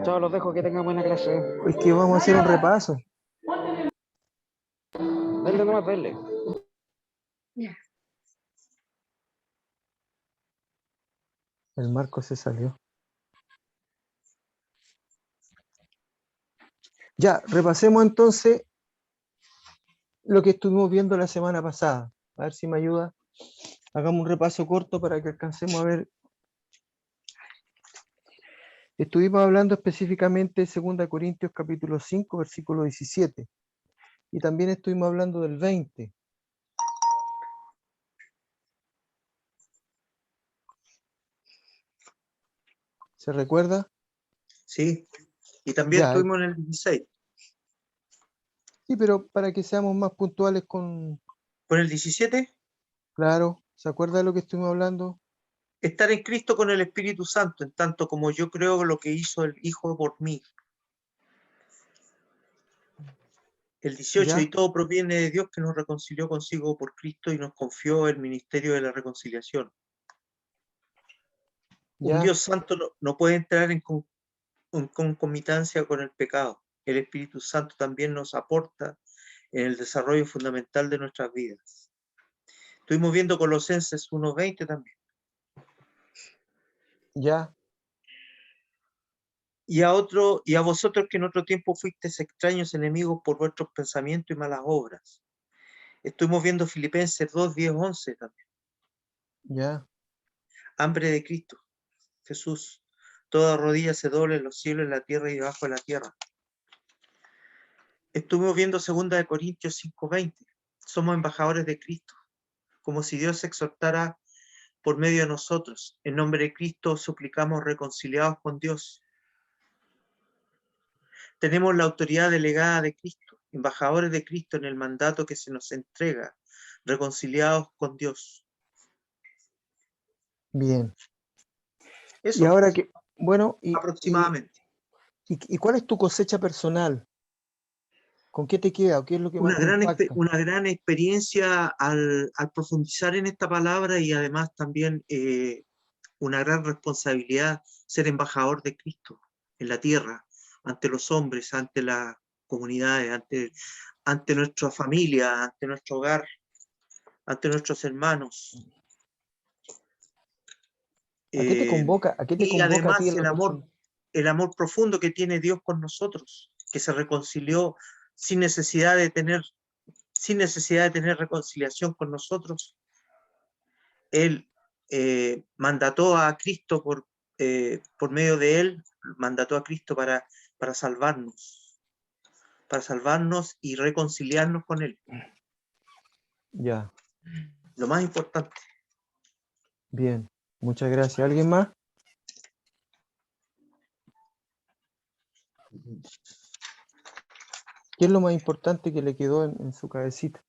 Chao, los dejo, que tengan buena clase. Es que vamos a hacer un repaso. Dale nomás, dale. Ya. El Marco se salió. Ya, repasemos entonces lo que estuvimos viendo la semana pasada. A ver si me ayuda. Hagamos un repaso corto para que alcancemos a ver. Estuvimos hablando específicamente de 2 Corintios capítulo 5, versículo 17. Y también estuvimos hablando del 20. ¿Se recuerda? Sí, y también Ya, estuvimos en el 16. sí, pero para que seamos más puntuales con... Con el 17, Claro, ¿se acuerda de lo que estuvimos hablando? estar en Cristo con el Espíritu Santo, en tanto como yo creo lo que hizo el Hijo por mí. El 18, ¿Ya? y todo proviene de Dios que nos reconcilió consigo por Cristo y nos confió el ministerio de la reconciliación. Un ¿Ya? Dios santo no puede entrar en concomitancia con el pecado. El Espíritu Santo también nos aporta en el desarrollo fundamental de nuestras vidas. Estuvimos viendo Colosenses 1:20 también. ¿Ya? Y a vosotros que en otro tiempo fuisteis extraños enemigos por vuestros pensamientos y malas obras. Estuvimos viendo Filipenses 2:10-11 también. ¿Ya? Hambre de Cristo, Jesús. Toda rodilla se doble en los cielos, en la tierra y debajo de la tierra. Estuvimos viendo 2 Corintios 5:20. Somos embajadores de Cristo, como si Dios exhortara por medio de nosotros. En nombre de Cristo suplicamos reconciliados con Dios. Tenemos la autoridad delegada de Cristo, embajadores de Cristo en el mandato que se nos entrega, reconciliados con Dios. Bien. Eso, Y ahora que, bueno, aproximadamente. ¿y cuál es tu cosecha personal? ¿Con qué te queda? ¿O qué es lo que más te impacta? Una gran experiencia al profundizar en esta palabra y además también una gran responsabilidad ser embajador de Cristo en la tierra, ante los hombres, ante las comunidades, ante nuestra familia, ante nuestro hogar, ante nuestros hermanos. ¿A qué te convoca? ¿A qué te Y convoca a ti además en lo personal? el amor profundo que tiene Dios con nosotros, que se reconcilió sin necesidad de tener reconciliación con nosotros. Él mandató a Cristo por medio de él, mandató a Cristo para salvarnos y reconciliarnos con él. Ya, Lo más importante. bien. Muchas gracias. ¿Alguien más? ¿Qué es lo más importante que le quedó en su cabecita?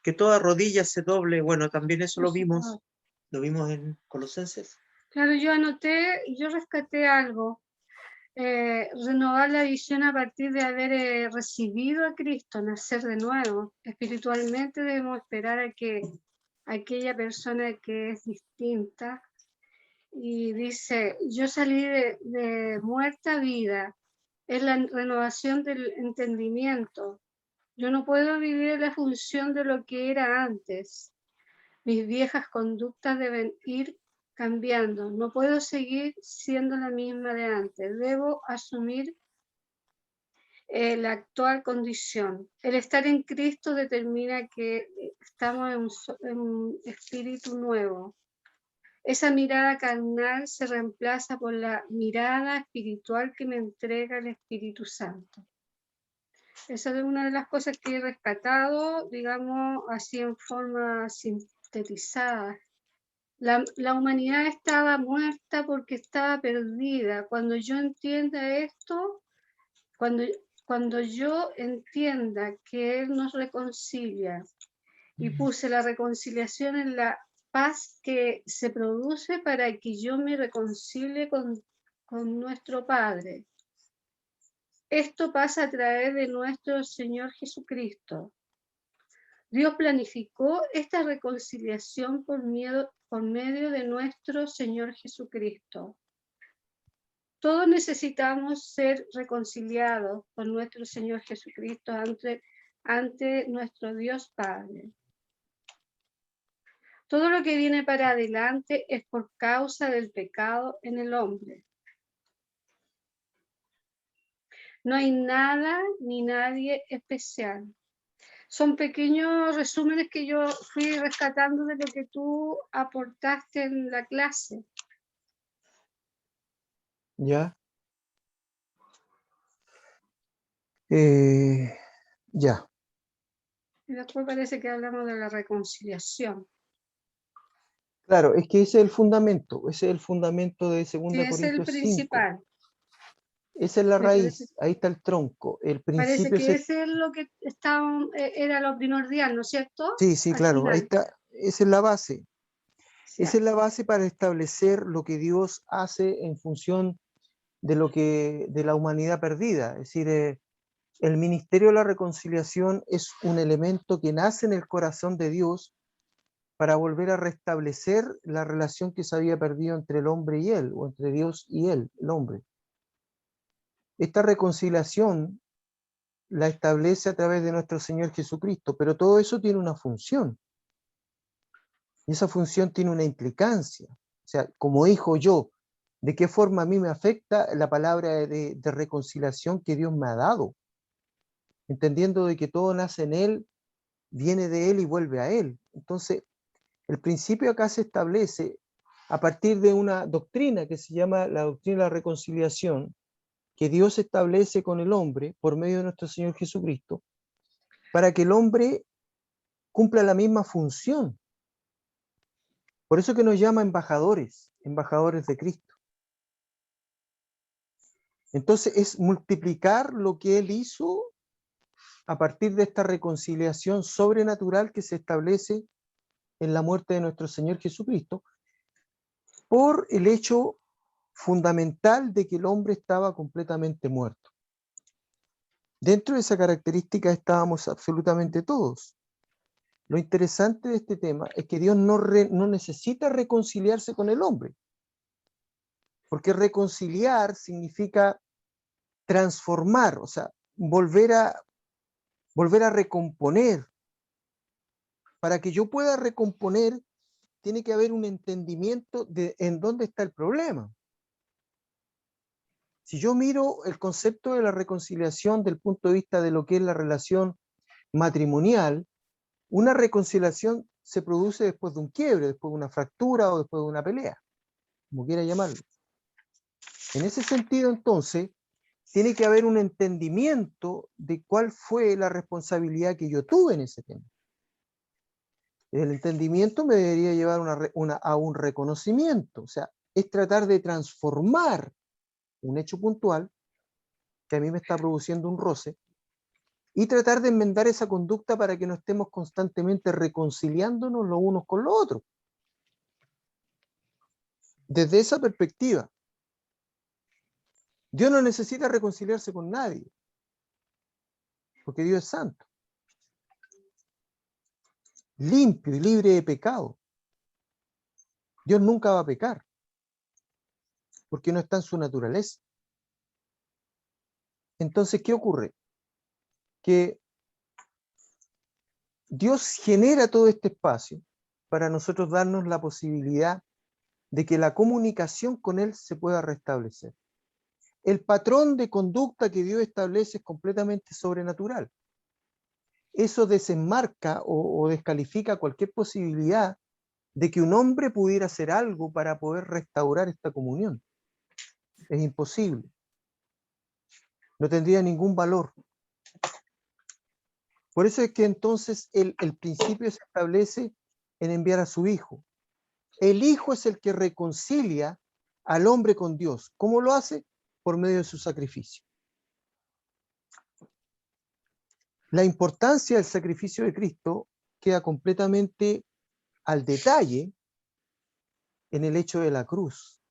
Que toda rodilla se doble. Bueno, también eso lo vimos en Colosenses. Claro, yo rescaté algo. Renovar la visión a partir de haber recibido a Cristo, nacer de nuevo. Espiritualmente debemos esperar a que aquella persona que es distinta, y dice, yo salí de muerta a vida, es la renovación del entendimiento. Yo no puedo vivir en la función de lo que era antes. Mis viejas conductas deben ir cambiando. No puedo seguir siendo la misma de antes. Debo asumir la actual condición. El estar en Cristo determina que estamos en un espíritu nuevo. Esa mirada carnal se reemplaza por la mirada espiritual que me entrega el Espíritu Santo. Esa es una de las cosas que he rescatado, digamos, así en forma sintetizada. La humanidad estaba muerta porque estaba perdida. Cuando yo entienda esto, cuando yo entienda que Él nos reconcilia y puse la reconciliación en la paz que se produce para que yo me reconcilie con nuestro Padre. Esto pasa a través de nuestro Señor Jesucristo. Dios planificó esta reconciliación por medio de nuestro Señor Jesucristo. Todos necesitamos ser reconciliados con nuestro Señor Jesucristo ante nuestro Dios Padre. Todo lo que viene para adelante es por causa del pecado en el hombre. No hay nada ni nadie especial. Son pequeños resúmenes que yo fui rescatando de lo que tú aportaste en la clase. ¿Ya? Ya. Y después parece que hablamos de la reconciliación. Claro, es que ese es el fundamento de Sí, 2 ese es el Corintios 5. principal. Esa es la Me parece, raíz, ahí está el tronco. El parece principio que ese es lo que era lo primordial, ¿no es cierto? sí, sí, Al claro, ahí final. está, esa es la base. Sí. Esa es la base para establecer lo que Dios hace en función de la humanidad perdida. Es decir, el ministerio de la reconciliación es un elemento que nace en el corazón de Dios para volver a restablecer la relación que se había perdido entre el hombre y él, o entre Dios y él, el hombre. Esta reconciliación la establece a través de nuestro Señor Jesucristo, pero todo eso tiene una función, y esa función tiene una implicancia. O sea, como hijo yo, ¿de qué forma a mí me afecta la palabra de reconciliación que Dios me ha dado? Entendiendo de que todo nace en Él, viene de Él y vuelve a Él. Entonces, el principio acá se establece a partir de una doctrina que se llama la doctrina de la reconciliación, que Dios establece con el hombre por medio de nuestro Señor Jesucristo, para que el hombre cumpla la misma función. Por eso que nos llama embajadores, embajadores de Cristo. Entonces es multiplicar lo que Él hizo a partir de esta reconciliación sobrenatural que se establece en la muerte de nuestro Señor Jesucristo, por el hecho fundamental de que el hombre estaba completamente muerto. Dentro de esa característica estábamos absolutamente todos. Lo interesante de este tema es que Dios no necesita reconciliarse con el hombre, porque reconciliar significa transformar, o sea, volver a recomponer. Para que yo pueda recomponer, tiene que haber un entendimiento de en dónde está el problema. Si yo miro el concepto de la reconciliación del punto de vista de lo que es la relación matrimonial, una reconciliación se produce después de un quiebre, después de una fractura o después de una pelea, como quiera llamarlo. En ese sentido, entonces, tiene que haber un entendimiento de cuál fue la responsabilidad que yo tuve en ese tema. El entendimiento me debería llevar a un reconocimiento, o sea, es tratar de transformar un hecho puntual que a mí me está produciendo un roce y tratar de enmendar esa conducta para que no estemos constantemente reconciliándonos los unos con los otros. Desde esa perspectiva, Dios no necesita reconciliarse con nadie, porque Dios es santo, limpio y libre de pecado. Dios nunca va a pecar, porque no está en su naturaleza. Entonces, ¿qué ocurre? Que Dios genera todo este espacio para nosotros darnos la posibilidad de que la comunicación con Él se pueda restablecer. El patrón de conducta que Dios establece es completamente sobrenatural. Eso desenmarca o descalifica cualquier posibilidad de que un hombre pudiera hacer algo para poder restaurar esta comunión. Es imposible. No tendría ningún valor. Por eso es que entonces el principio se establece en enviar a su Hijo. El Hijo es el que reconcilia al hombre con Dios. ¿Cómo lo hace? Por medio de su sacrificio. La importancia del sacrificio de Cristo queda completamente al detalle en el hecho de la cruz.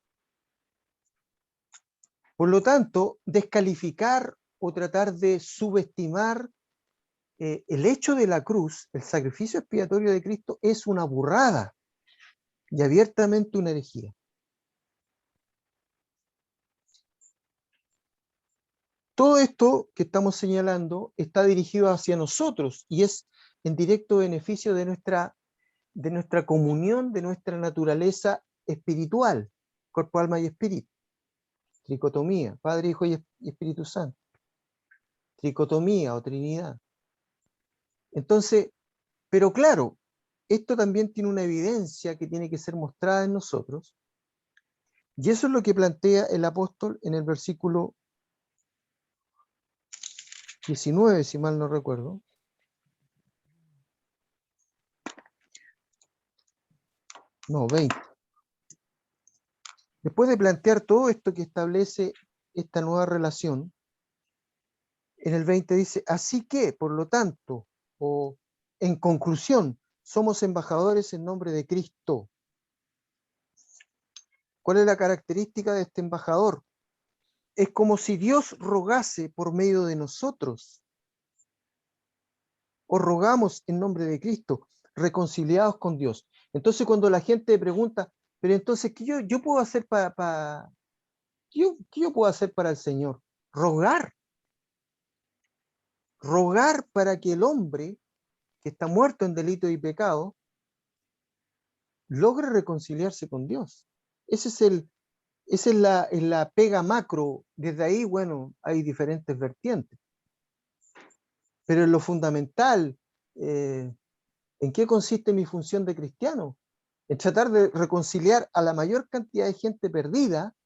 Por lo tanto, descalificar o tratar de subestimar el hecho de la cruz, el sacrificio expiatorio de Cristo, es una burrada y abiertamente una herejía. Todo esto que estamos señalando está dirigido hacia nosotros y es en directo beneficio de nuestra comunión, de nuestra naturaleza espiritual, cuerpo, alma y espíritu. Tricotomía, Padre, Hijo y Espíritu Santo. Tricotomía o Trinidad. Entonces, pero claro, esto también tiene una evidencia que tiene que ser mostrada en nosotros, y eso es lo que plantea el apóstol en el versículo 19, si mal no recuerdo. No, 20. Después de plantear todo esto que establece esta nueva relación, en el 20 dice, así que, por lo tanto, o en conclusión, somos embajadores en nombre de Cristo. ¿Cuál es la característica de este embajador? Es como si Dios rogase por medio de nosotros. O rogamos en nombre de Cristo, reconciliados con Dios. Entonces, cuando la gente pregunta, pero entonces, ¿qué yo puedo hacer ¿qué yo puedo hacer para el Señor? Rogar. Rogar para que el hombre que está muerto en delito y pecado logre reconciliarse con Dios. Esa es la pega macro. Desde ahí, bueno, hay diferentes vertientes. Pero en lo fundamental, ¿en qué consiste mi función de cristiano? En tratar de reconciliar a la mayor cantidad de gente perdida,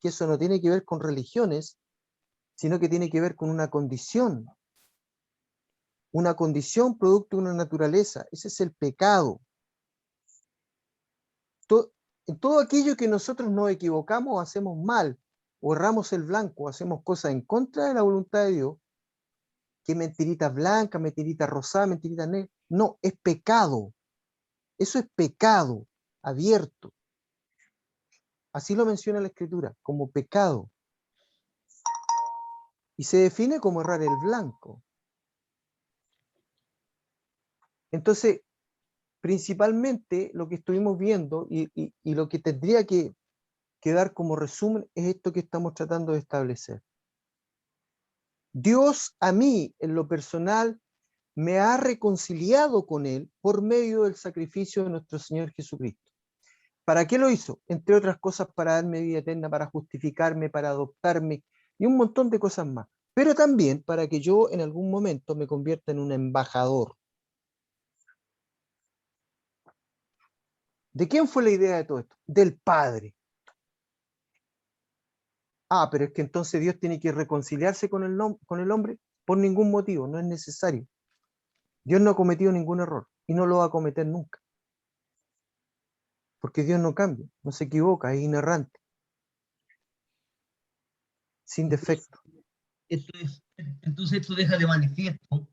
que eso no tiene que ver con religiones, sino que tiene que ver con una condición producto de una naturaleza. Ese es el pecado. En todo aquello que nosotros nos equivocamos, hacemos mal, o erramos el blanco, hacemos cosas en contra de la voluntad de Dios, que mentirita blanca, mentirita rosada, mentirita negra, no, es pecado. Eso es pecado abierto. Así lo menciona la Escritura, como pecado. Y se define como errar el blanco. Entonces, principalmente lo que estuvimos viendo y lo que tendría que dar como resumen es esto que estamos tratando de establecer. Dios a mí, en lo personal, me ha reconciliado con Él por medio del sacrificio de nuestro Señor Jesucristo. ¿Para qué lo hizo? Entre otras cosas, para darme vida eterna, para justificarme, para adoptarme y un montón de cosas más. Pero también para que yo en algún momento me convierta en un embajador. ¿De quién fue la idea de todo esto? Del Padre. Ah, pero es que entonces Dios tiene que reconciliarse con el hombre por ningún motivo, no es necesario. Dios no ha cometido ningún error y no lo va a cometer nunca. Porque Dios no cambia, no se equivoca, es inerrante, sin defecto. Entonces esto deja de manifiesto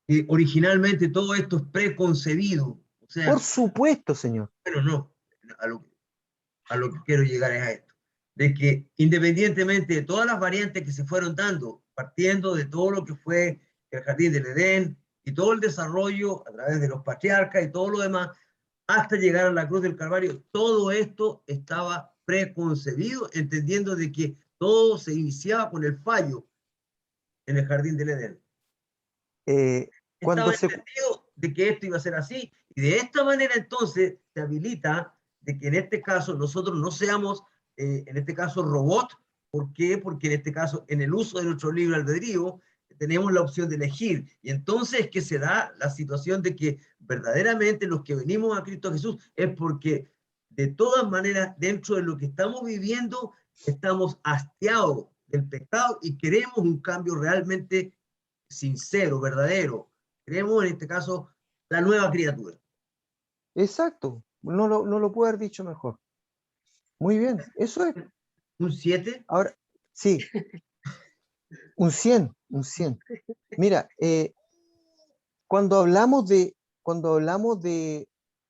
que originalmente todo esto es preconcebido. O sea, Por supuesto, Señor. pero no, a lo que quiero llegar es a esto, de que independientemente de todas las variantes que se fueron dando, partiendo de todo lo que fue el Jardín del Edén y todo el desarrollo a través de los patriarcas y todo lo demás, hasta llegar a la cruz del Calvario, todo esto estaba preconcebido, entendiendo de que todo se iniciaba con el fallo en el Jardín del Edén. Cuando Estaba entendido de que esto iba a ser así, y de esta manera entonces se habilita de que en este caso nosotros no seamos, en este caso, robot. ¿Por qué? Porque en este caso, en el uso de nuestro libre albedrío, tenemos la opción de elegir, y entonces es que se da la situación de que verdaderamente los que venimos a Cristo Jesús es porque de todas maneras, dentro de lo que estamos viviendo, estamos hastiados del pecado y queremos un cambio realmente sincero, verdadero. Queremos, en este caso, la nueva criatura. Exacto, no lo puedo haber dicho mejor. Muy bien, eso es. ¿Un 7? Ahora, sí, un 100. Mira, cuando hablamos de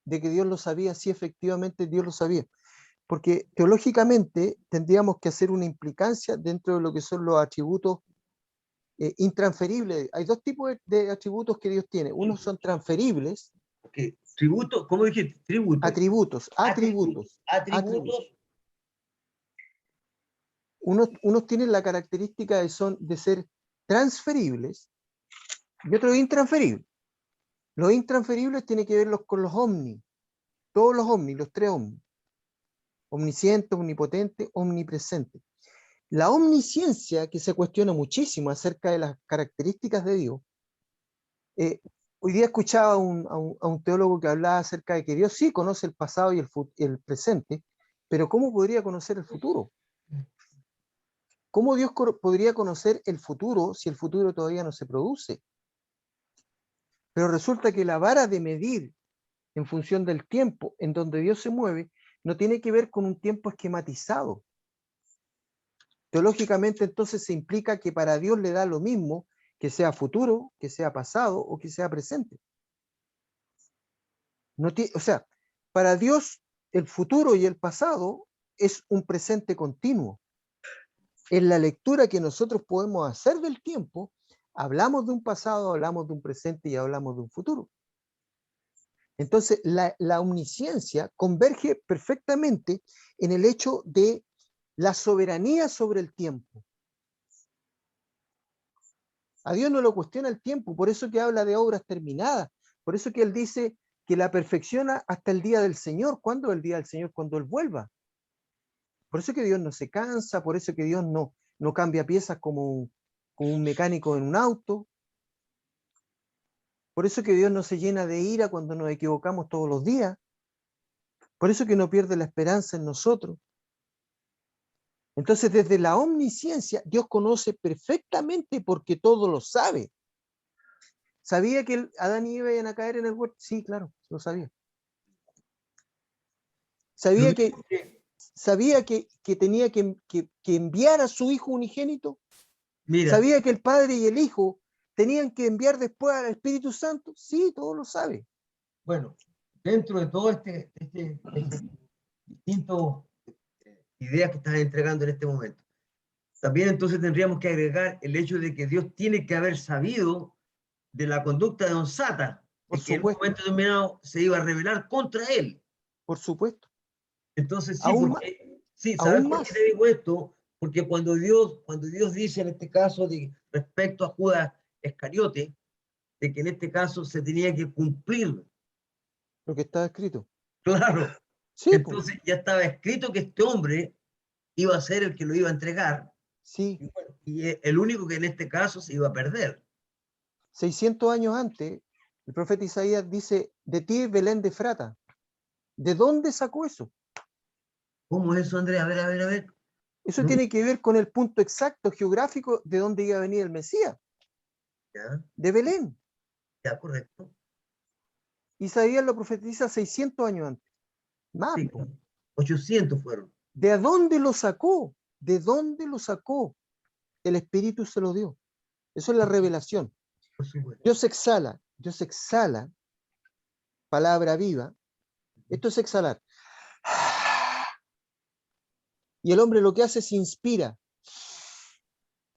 que Dios lo sabía, sí, efectivamente Dios lo sabía, porque teológicamente tendríamos que hacer una implicancia dentro de lo que son los atributos intransferibles. Hay dos tipos de atributos que Dios tiene. Unos son transferibles, Tributo, ¿cómo dijiste? Tributo. atributos. Atributos. Unos tienen la característica de ser transferibles y otros intransferibles. Los intransferibles tienen que ver con los omni, todos los omni, los tres omni. Omnisciente, omnipotente, omnipresente. La omnisciencia, que se cuestiona muchísimo acerca de las características de Dios, hoy día escuchaba a un teólogo que hablaba acerca de que Dios sí conoce el pasado y el presente, pero ¿cómo podría conocer el futuro? ¿Cómo Dios podría conocer el futuro si el futuro todavía no se produce? Pero resulta que la vara de medir en función del tiempo en donde Dios se mueve no tiene que ver con un tiempo esquematizado. Teológicamente entonces se implica que para Dios le da lo mismo que sea futuro, que sea pasado o que sea presente. O sea, para Dios el futuro y el pasado es un presente continuo. En la lectura que nosotros podemos hacer del tiempo, hablamos de un pasado, hablamos de un presente y hablamos de un futuro. Entonces, la omnisciencia converge perfectamente en el hecho de la soberanía sobre el tiempo. A Dios no lo cuestiona el tiempo, por eso que habla de obras terminadas, por eso que Él dice que la perfecciona hasta el día del Señor. ¿Cuándo es el día del Señor? Cuando Él vuelva. Por eso que Dios no se cansa, por eso que Dios no cambia piezas como un mecánico en un auto. Por eso que Dios no se llena de ira cuando nos equivocamos todos los días. Por eso que no pierde la esperanza en nosotros. Entonces, desde la omnisciencia, Dios conoce perfectamente porque todo lo sabe. ¿Sabía que Adán y Eva iban a caer en el huerto? Sí, claro, lo sabía. ¿Sabía que tenía que enviar a su hijo unigénito? Mira, ¿Sabía que el Padre y el Hijo tenían que enviar después al Espíritu Santo? Sí, todo lo sabe. bueno, dentro de todo distintos ideas que estás entregando en este momento, también entonces tendríamos que agregar el hecho de que Dios tiene que haber sabido de la conducta de Don Sata, Por de que en un supuesto, momento determinado se iba a rebelar contra él. por supuesto. Entonces sí, Aún porque, sí, ¿sabes aún por más. qué te digo esto? Porque cuando Dios dice en este caso respecto a Judas Iscariote, de que en este caso se tenía que cumplir, Lo que está escrito. claro, Sí, pues, entonces ya estaba escrito que este hombre iba a ser el que lo iba a entregar, sí. y, bueno, y el único que en este caso se iba a perder. 600 años antes, el profeta Isaías dice, de ti Belén de Efrata. ¿De dónde sacó eso? ¿Cómo es eso, Andrés? A ver, a ver, a ver. Eso No, tiene que ver con el punto exacto geográfico de dónde iba a venir el Mesías, ya, de Belén. ya, correcto. Isaías lo profetiza 600 años antes. Más, Sí, po. 800 fueron. ¿De dónde lo sacó? ¿De dónde lo sacó? El Espíritu se lo dio. Eso es la revelación. Por supuesto. Dios exhala, palabra viva. Esto es exhalar. Y el hombre lo que hace es inspira.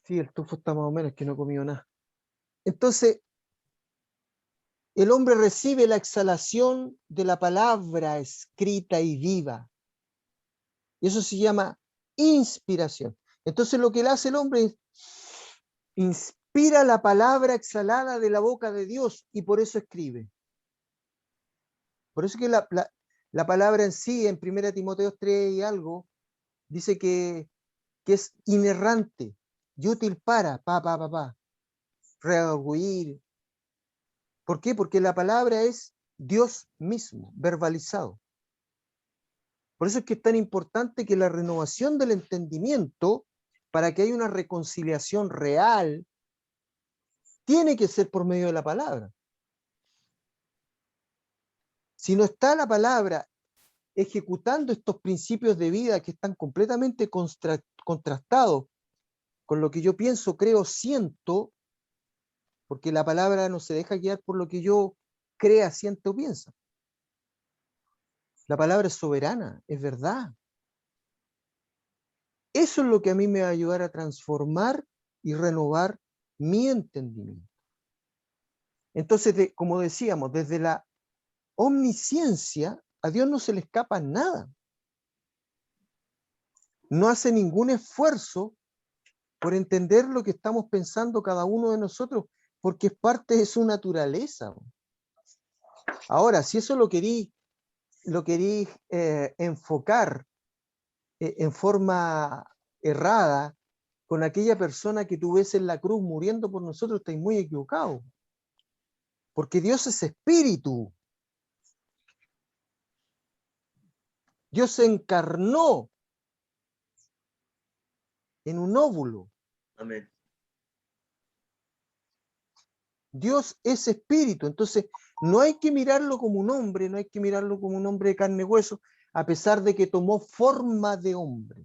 Sí, el tufo está más o menos, que no he comido nada. Entonces, el hombre recibe la exhalación de la palabra escrita y viva. Y eso se llama inspiración. Entonces, lo que le hace el hombre es inspira la palabra exhalada de la boca de Dios y por eso escribe. Por eso que la palabra en sí, en 1 Timoteo 3 y algo, dice que es inerrante y útil para, redarguir. ¿Por qué? Porque la palabra es Dios mismo, verbalizado. Por eso es que es tan importante que la renovación del entendimiento, para que haya una reconciliación real, tiene que ser por medio de la palabra. Si no está la palabra ejecutando estos principios de vida que están completamente contrastados con lo que yo pienso, creo, siento, porque la palabra no se deja guiar por lo que yo crea, siento o pienso. La palabra es soberana, es verdad. Eso es lo que a mí me va a ayudar a transformar y renovar mi entendimiento. Entonces, como decíamos, desde la omnisciencia, a Dios no se le escapa nada. No hace ningún esfuerzo por entender lo que estamos pensando cada uno de nosotros, porque es parte de su naturaleza. Ahora, si eso lo querí enfocar en forma errada con aquella persona que tú ves en la cruz muriendo por nosotros, estáis muy equivocados. Porque Dios es espíritu. Dios se encarnó en un óvulo. Amén. Dios es espíritu. Entonces, no hay que mirarlo como un hombre, no hay que mirarlo como un hombre de carne y hueso, a pesar de que tomó forma de hombre.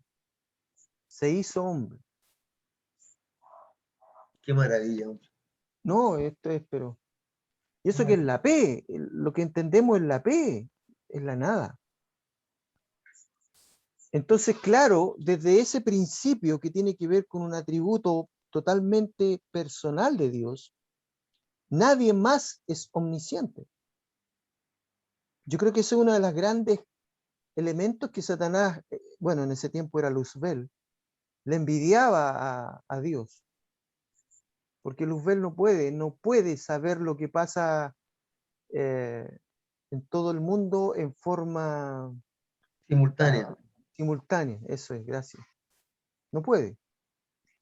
Se hizo hombre. Qué maravilla, hombre. No, esto es, pero... Y eso que es la P, lo que entendemos es la P, es la nada. Entonces, claro, desde ese principio que tiene que ver con un atributo totalmente personal de Dios, nadie más es omnisciente. Yo creo que ese es uno de los grandes elementos que Satanás, bueno, en ese tiempo era Luzbel, le envidiaba a Dios. Porque Luzbel no puede saber lo que pasa en todo el mundo en forma Simultánea. simultánea. Eso es, gracias. No puede.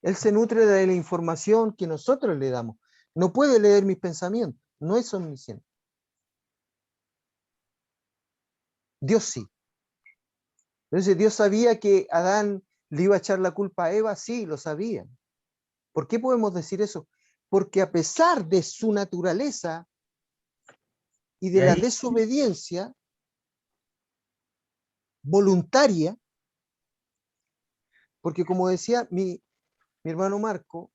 Él se nutre de la información que nosotros le damos. No puede leer mis pensamientos. No es omnisciente. Dios sí. Entonces, Dios sabía que Adán le iba a echar la culpa a Eva. Sí, lo sabía. ¿Por qué podemos decir eso? Porque a pesar de su naturaleza y de Y la ahí, desobediencia voluntaria, porque como decía mi hermano Marco,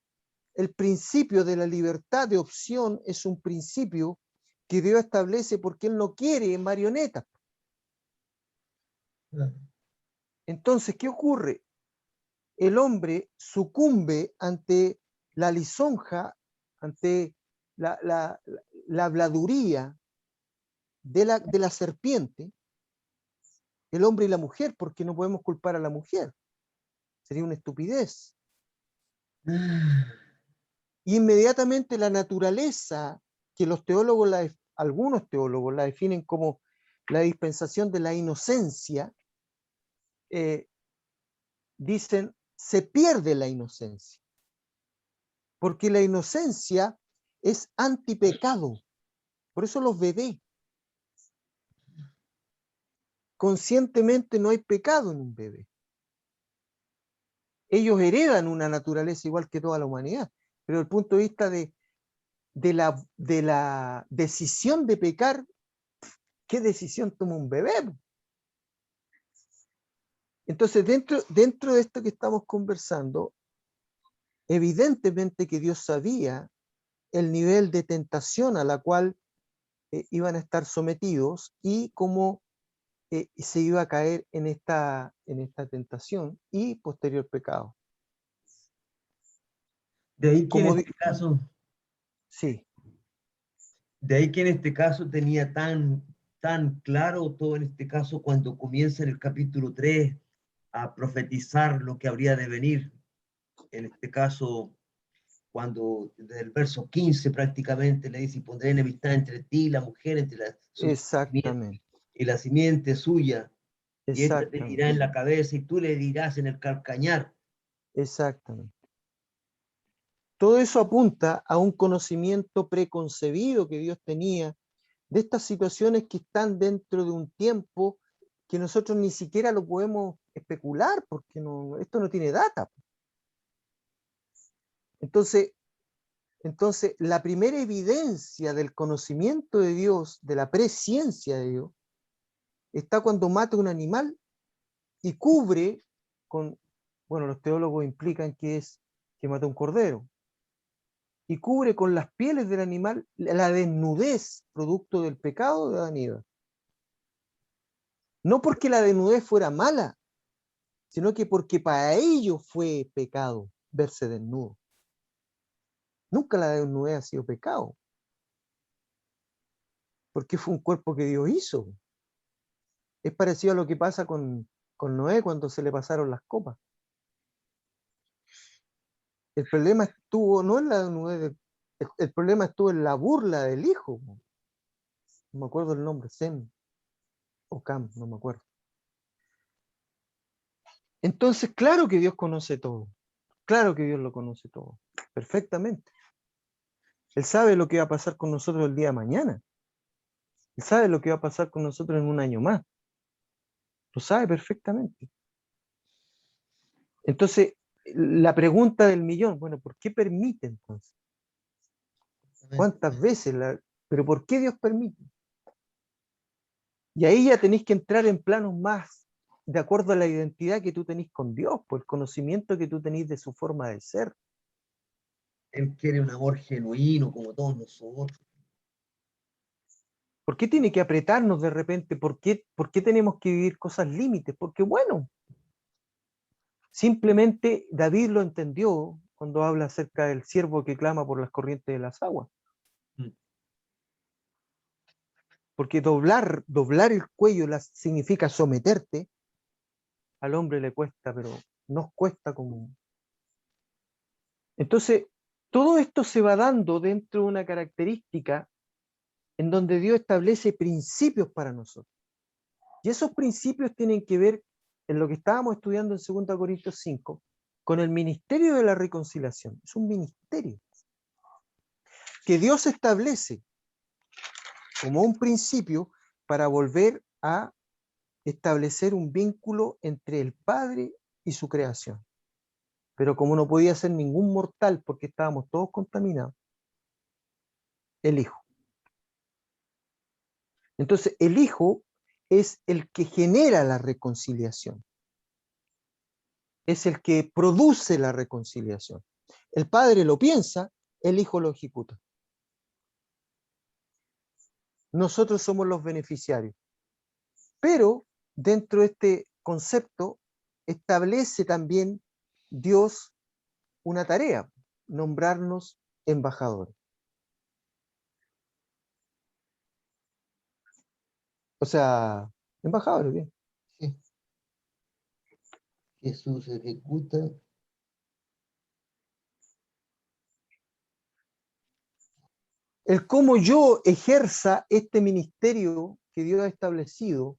el principio de la libertad de opción es un principio que Dios establece porque Él no quiere marionetas. Entonces, ¿qué ocurre? El hombre sucumbe ante la lisonja, ante la habladuría de la serpiente, el hombre y la mujer, porque no podemos culpar a la mujer. Sería una estupidez. Inmediatamente la naturaleza, que los teólogos, algunos teólogos la definen como la dispensación de la inocencia, dicen, se pierde la inocencia. Porque la inocencia es antipecado. Por eso los bebés. Conscientemente no hay pecado en un bebé. Ellos heredan una naturaleza igual que toda la humanidad. Pero desde el punto de vista de la decisión de pecar, ¿qué decisión toma un bebé? Entonces, dentro de esto que estamos conversando, evidentemente que Dios sabía el nivel de tentación a la cual iban a estar sometidos y cómo se iba a caer en esta tentación y posterior pecado. de ahí que Como en este caso, sí, de ahí que en este caso tenía tan claro todo en este caso cuando comienza en el capítulo 3 a profetizar lo que habría de venir. En este caso, cuando desde el verso 15 prácticamente le dice, y pondré enemistad entre ti y la mujer, entre exactamente, y la simiente suya, y esta te exactamente, dirá en la cabeza y tú le dirás en el calcañar. exactamente. Todo eso apunta a un conocimiento preconcebido que Dios tenía de estas situaciones que están dentro de un tiempo que nosotros ni siquiera lo podemos especular porque esto no tiene data. Entonces, la primera evidencia del conocimiento de Dios, de la presciencia de Dios, está cuando mata un animal y cubre con, bueno, los teólogos implican que mata un cordero, y cubre con las pieles del animal la desnudez producto del pecado de Adán y Eva. No porque la desnudez fuera mala, sino que porque para ellos fue pecado verse desnudo. Nunca la desnudez ha sido pecado. Porque fue un cuerpo que Dios hizo. Es parecido a lo que pasa con Noé cuando se le pasaron las copas. El problema estuvo no en la desnudez, el problema estuvo en la burla del hijo. No me acuerdo el nombre, Sem o Cam, no me acuerdo. Entonces, claro que Dios conoce todo. Claro que Dios lo conoce todo. Perfectamente. Él sabe lo que va a pasar con nosotros el día de mañana. Él sabe lo que va a pasar con nosotros en un año más. Lo sabe perfectamente. Entonces, la pregunta del millón, bueno, ¿por qué permite entonces? ¿Cuántas veces? ¿Pero por qué Dios permite? Y ahí ya tenéis que entrar en planos más de acuerdo a la identidad que tú tenés con Dios, por el conocimiento que tú tenés de su forma de ser. Él quiere un amor genuino como todos nosotros. ¿Por qué tiene que apretarnos de repente? ¿Por qué tenemos que vivir cosas límites? Porque bueno, simplemente David lo entendió cuando habla acerca del siervo que clama por las corrientes de las aguas. Mm. Porque doblar el cuello significa someterte. Al hombre le cuesta, pero nos cuesta como... Entonces, todo esto se va dando dentro de una característica en donde Dios establece principios para nosotros. Y esos principios tienen que ver, en lo que estábamos estudiando en 2 Corintios 5, con el ministerio de la reconciliación. Es un ministerio que Dios establece como un principio para volver a establecer un vínculo entre el Padre y su creación. Pero como no podía ser ningún mortal porque estábamos todos contaminados, el Hijo. Entonces, el Hijo es el que genera la reconciliación. Es el que produce la reconciliación. El Padre lo piensa, el Hijo lo ejecuta. Nosotros somos los beneficiarios. Pero dentro de este concepto establece también Dios una tarea, nombrarnos embajadores. O sea, embajadores, bien. Sí. Jesús ejecuta. El cómo yo ejerza este ministerio que Dios ha establecido,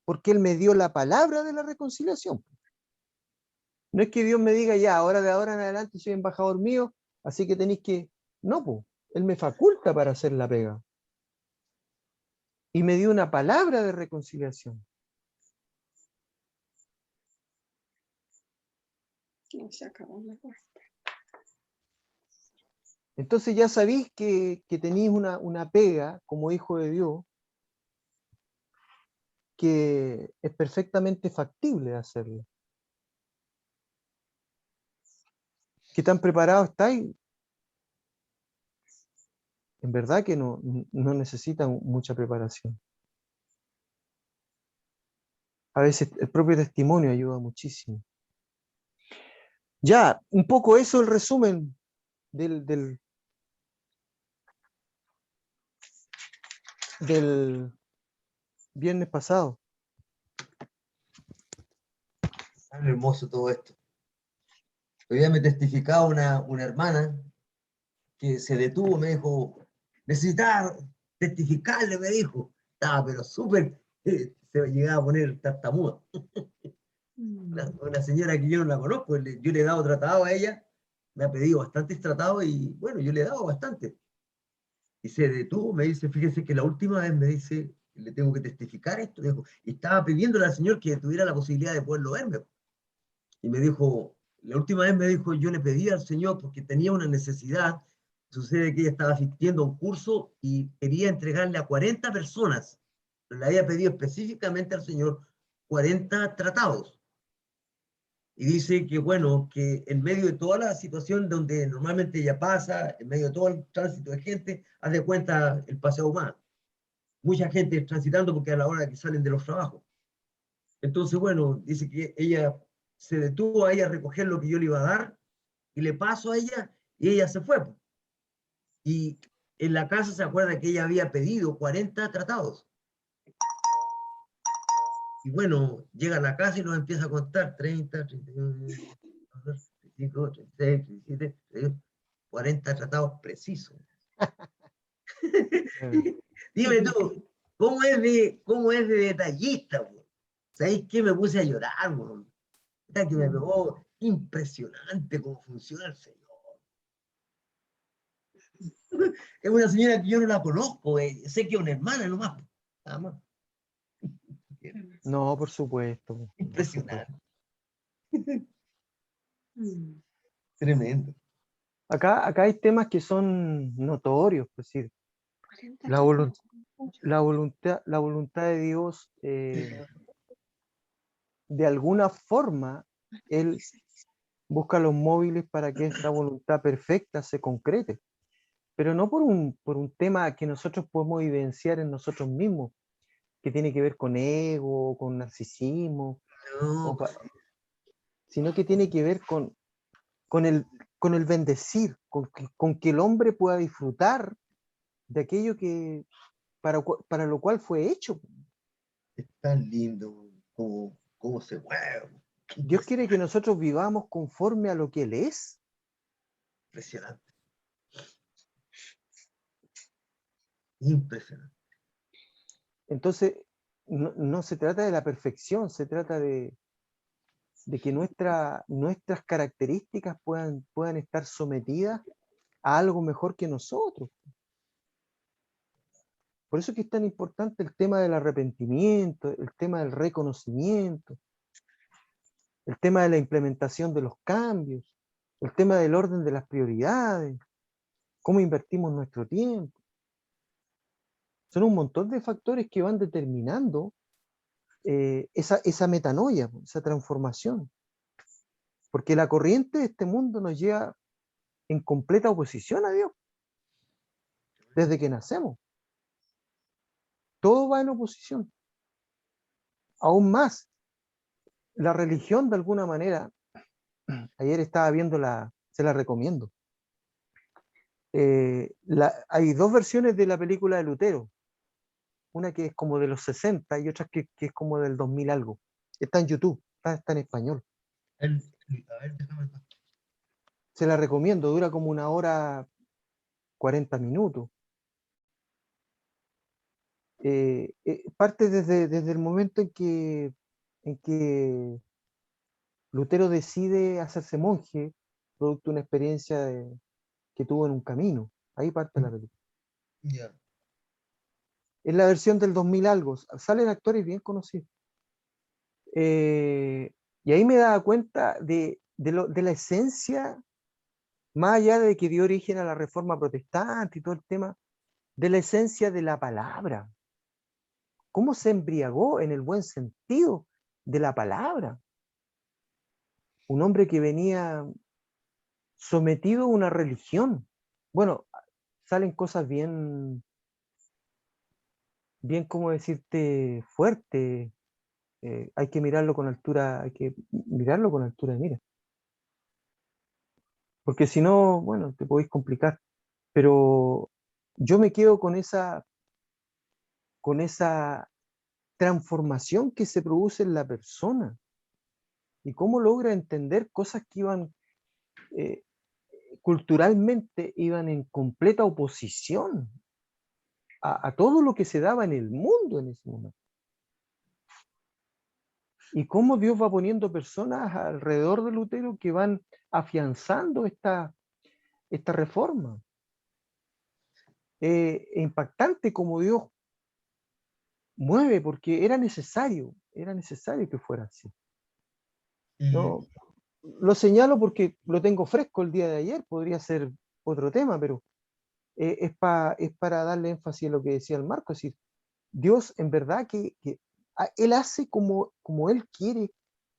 porque Él me dio la palabra de la reconciliación. No es que Dios me diga, ya, ahora de ahora en adelante soy embajador mío, así que tenéis que... No, pues, Él me faculta para hacer la pega. Y me dio una palabra de reconciliación. Se acabó la cosa. Entonces ya sabéis que tenéis una pega como hijo de Dios que es perfectamente factible hacerlo. ¿Qué tan preparados estáis? En verdad que no necesitan mucha preparación. A veces el propio testimonio ayuda muchísimo. Ya, un poco eso el resumen del viernes pasado. Tan hermoso todo esto. Hoy día me testificaba una hermana que se detuvo, me dijo, necesitaba testificarle, me dijo. Estaba pero súper, se llegaba a poner tartamuda. Una señora que yo no la conozco, yo le he dado tratado a ella, me ha pedido bastantes tratados y bueno, yo le he dado bastante. Y se detuvo, me dice, fíjese que la última vez me dice, le tengo que testificar esto, dijo, y estaba pidiéndole al Señor que tuviera la posibilidad de poderlo verme. Y me dijo, la última vez me dijo, yo le pedí al Señor porque tenía una necesidad. Sucede que ella estaba asistiendo a un curso y quería entregarle a 40 personas. Le había pedido específicamente al Señor 40 tratados. Y dice que, bueno, que en medio de toda la situación donde normalmente ella pasa, en medio de todo el tránsito de gente, haz de cuenta el paseo humano. Mucha gente transitando porque a la hora que salen de los trabajos. Entonces, bueno, dice que ella se detuvo ahí a recoger lo que yo le iba a dar y le paso a ella y ella se fue. Y en la casa se acuerda que ella había pedido 40 tratados. Y bueno, llega a la casa y nos empieza a contar 30, 31, 35, 36, 37, 38, 40 tratados precisos. Dime tú, ¿cómo es de detallista? Po? ¿Sabéis qué? Me puse a llorar, po. Puta que me pegó impresionante cómo funciona el Señor. Es una señora que yo no la conozco, sé que es una hermana nomás, nada más. No, por supuesto. Por supuesto. Impresionante, Mm. tremendo. Acá hay temas que son notorios, es decir, 40 la, tratados. la voluntad de Dios, de alguna forma, Él busca los móviles para que esta voluntad perfecta se concrete, pero no por un tema que nosotros podemos evidenciar en nosotros mismos, que tiene que ver con ego, con narcisismo, No, sino que tiene que ver con el bendecir, con que el hombre pueda disfrutar de aquello que para lo cual fue hecho. es tan lindo cómo se mueve. Qué Dios quiere que nosotros vivamos conforme a lo que Él es. impresionante. Impresionante. Entonces, no se trata de la perfección, se trata de que nuestras características puedan estar sometidas a algo mejor que nosotros. Por eso es que es tan importante el tema del arrepentimiento, el tema del reconocimiento, el tema de la implementación de los cambios, el tema del orden de las prioridades, cómo invertimos nuestro tiempo. Son un montón de factores que van determinando esa metanoia, esa transformación. Porque la corriente de este mundo nos lleva en completa oposición a Dios, desde que nacemos. Todo va en oposición. Aún más, la religión de alguna manera, ayer estaba viendo se la recomiendo. Hay dos versiones de la película de Lutero. Una que es como de los 60 y otra que es como del 2000 algo. Está en YouTube, está en español. A ver, déjame ver. Se la recomiendo, dura como 1 hora 40 minutos. Parte desde el momento en que Lutero decide hacerse monje, producto de una experiencia que tuvo en un camino. Ahí parte la película. Ya. Es la versión del 2000 algo. Salen actores bien conocidos. Y ahí me daba cuenta de la esencia, más allá de que dio origen a la Reforma Protestante y todo el tema, de la esencia de la palabra. Cómo se embriagó en el buen sentido de la palabra. Un hombre que venía sometido a una religión. Bueno, salen cosas bien, como decirte, fuertes. Hay que mirarlo con altura, de mira. Porque si no, bueno, te podéis complicar. Pero yo me quedo con esa transformación que se produce en la persona y cómo logra entender cosas que culturalmente iban en completa oposición a todo lo que se daba en el mundo en ese momento. Y cómo Dios va poniendo personas alrededor de Lutero que van afianzando esta reforma. Impactante como Dios mueve, porque era necesario que fuera así. No, lo señalo porque lo tengo fresco el día de ayer, podría ser otro tema, pero es para darle énfasis a lo que decía el Marco, es decir, Dios en verdad que Él hace como Él quiere,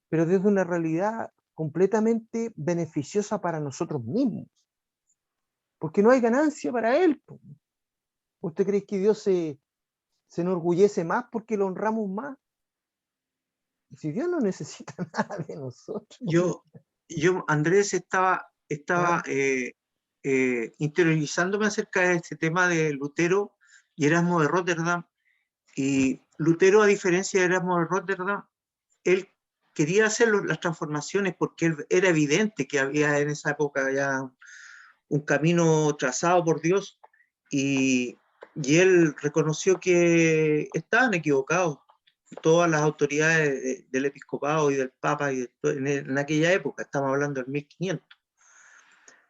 pero desde una realidad completamente beneficiosa para nosotros mismos, porque no hay ganancia para Él. ¿Usted cree que Dios se enorgullece más porque lo honramos más? Si Dios no necesita nada de nosotros. Andrés, estaba interiorizándome acerca de este tema de Lutero y Erasmo de Rotterdam. Y Lutero, a diferencia de Erasmo de Rotterdam, él quería hacer las transformaciones porque era evidente que había en esa época ya un camino trazado por Dios, y él reconoció que estaban equivocados todas las autoridades del episcopado y del papa en aquella época, estamos hablando del 1500.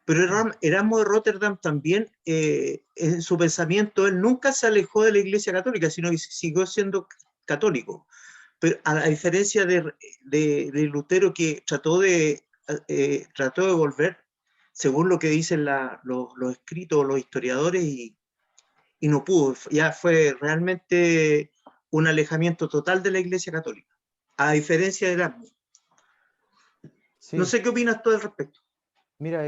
Pero Erasmo de Rotterdam también, en su pensamiento, él nunca se alejó de la Iglesia Católica, sino que siguió siendo católico. Pero a diferencia de Lutero, que trató de volver, según lo que dicen los escritos, los historiadores, y no pudo. Ya fue realmente un alejamiento total de la Iglesia Católica, a diferencia de Erasmo. Sí. No sé qué opinas tú al respecto. Mira,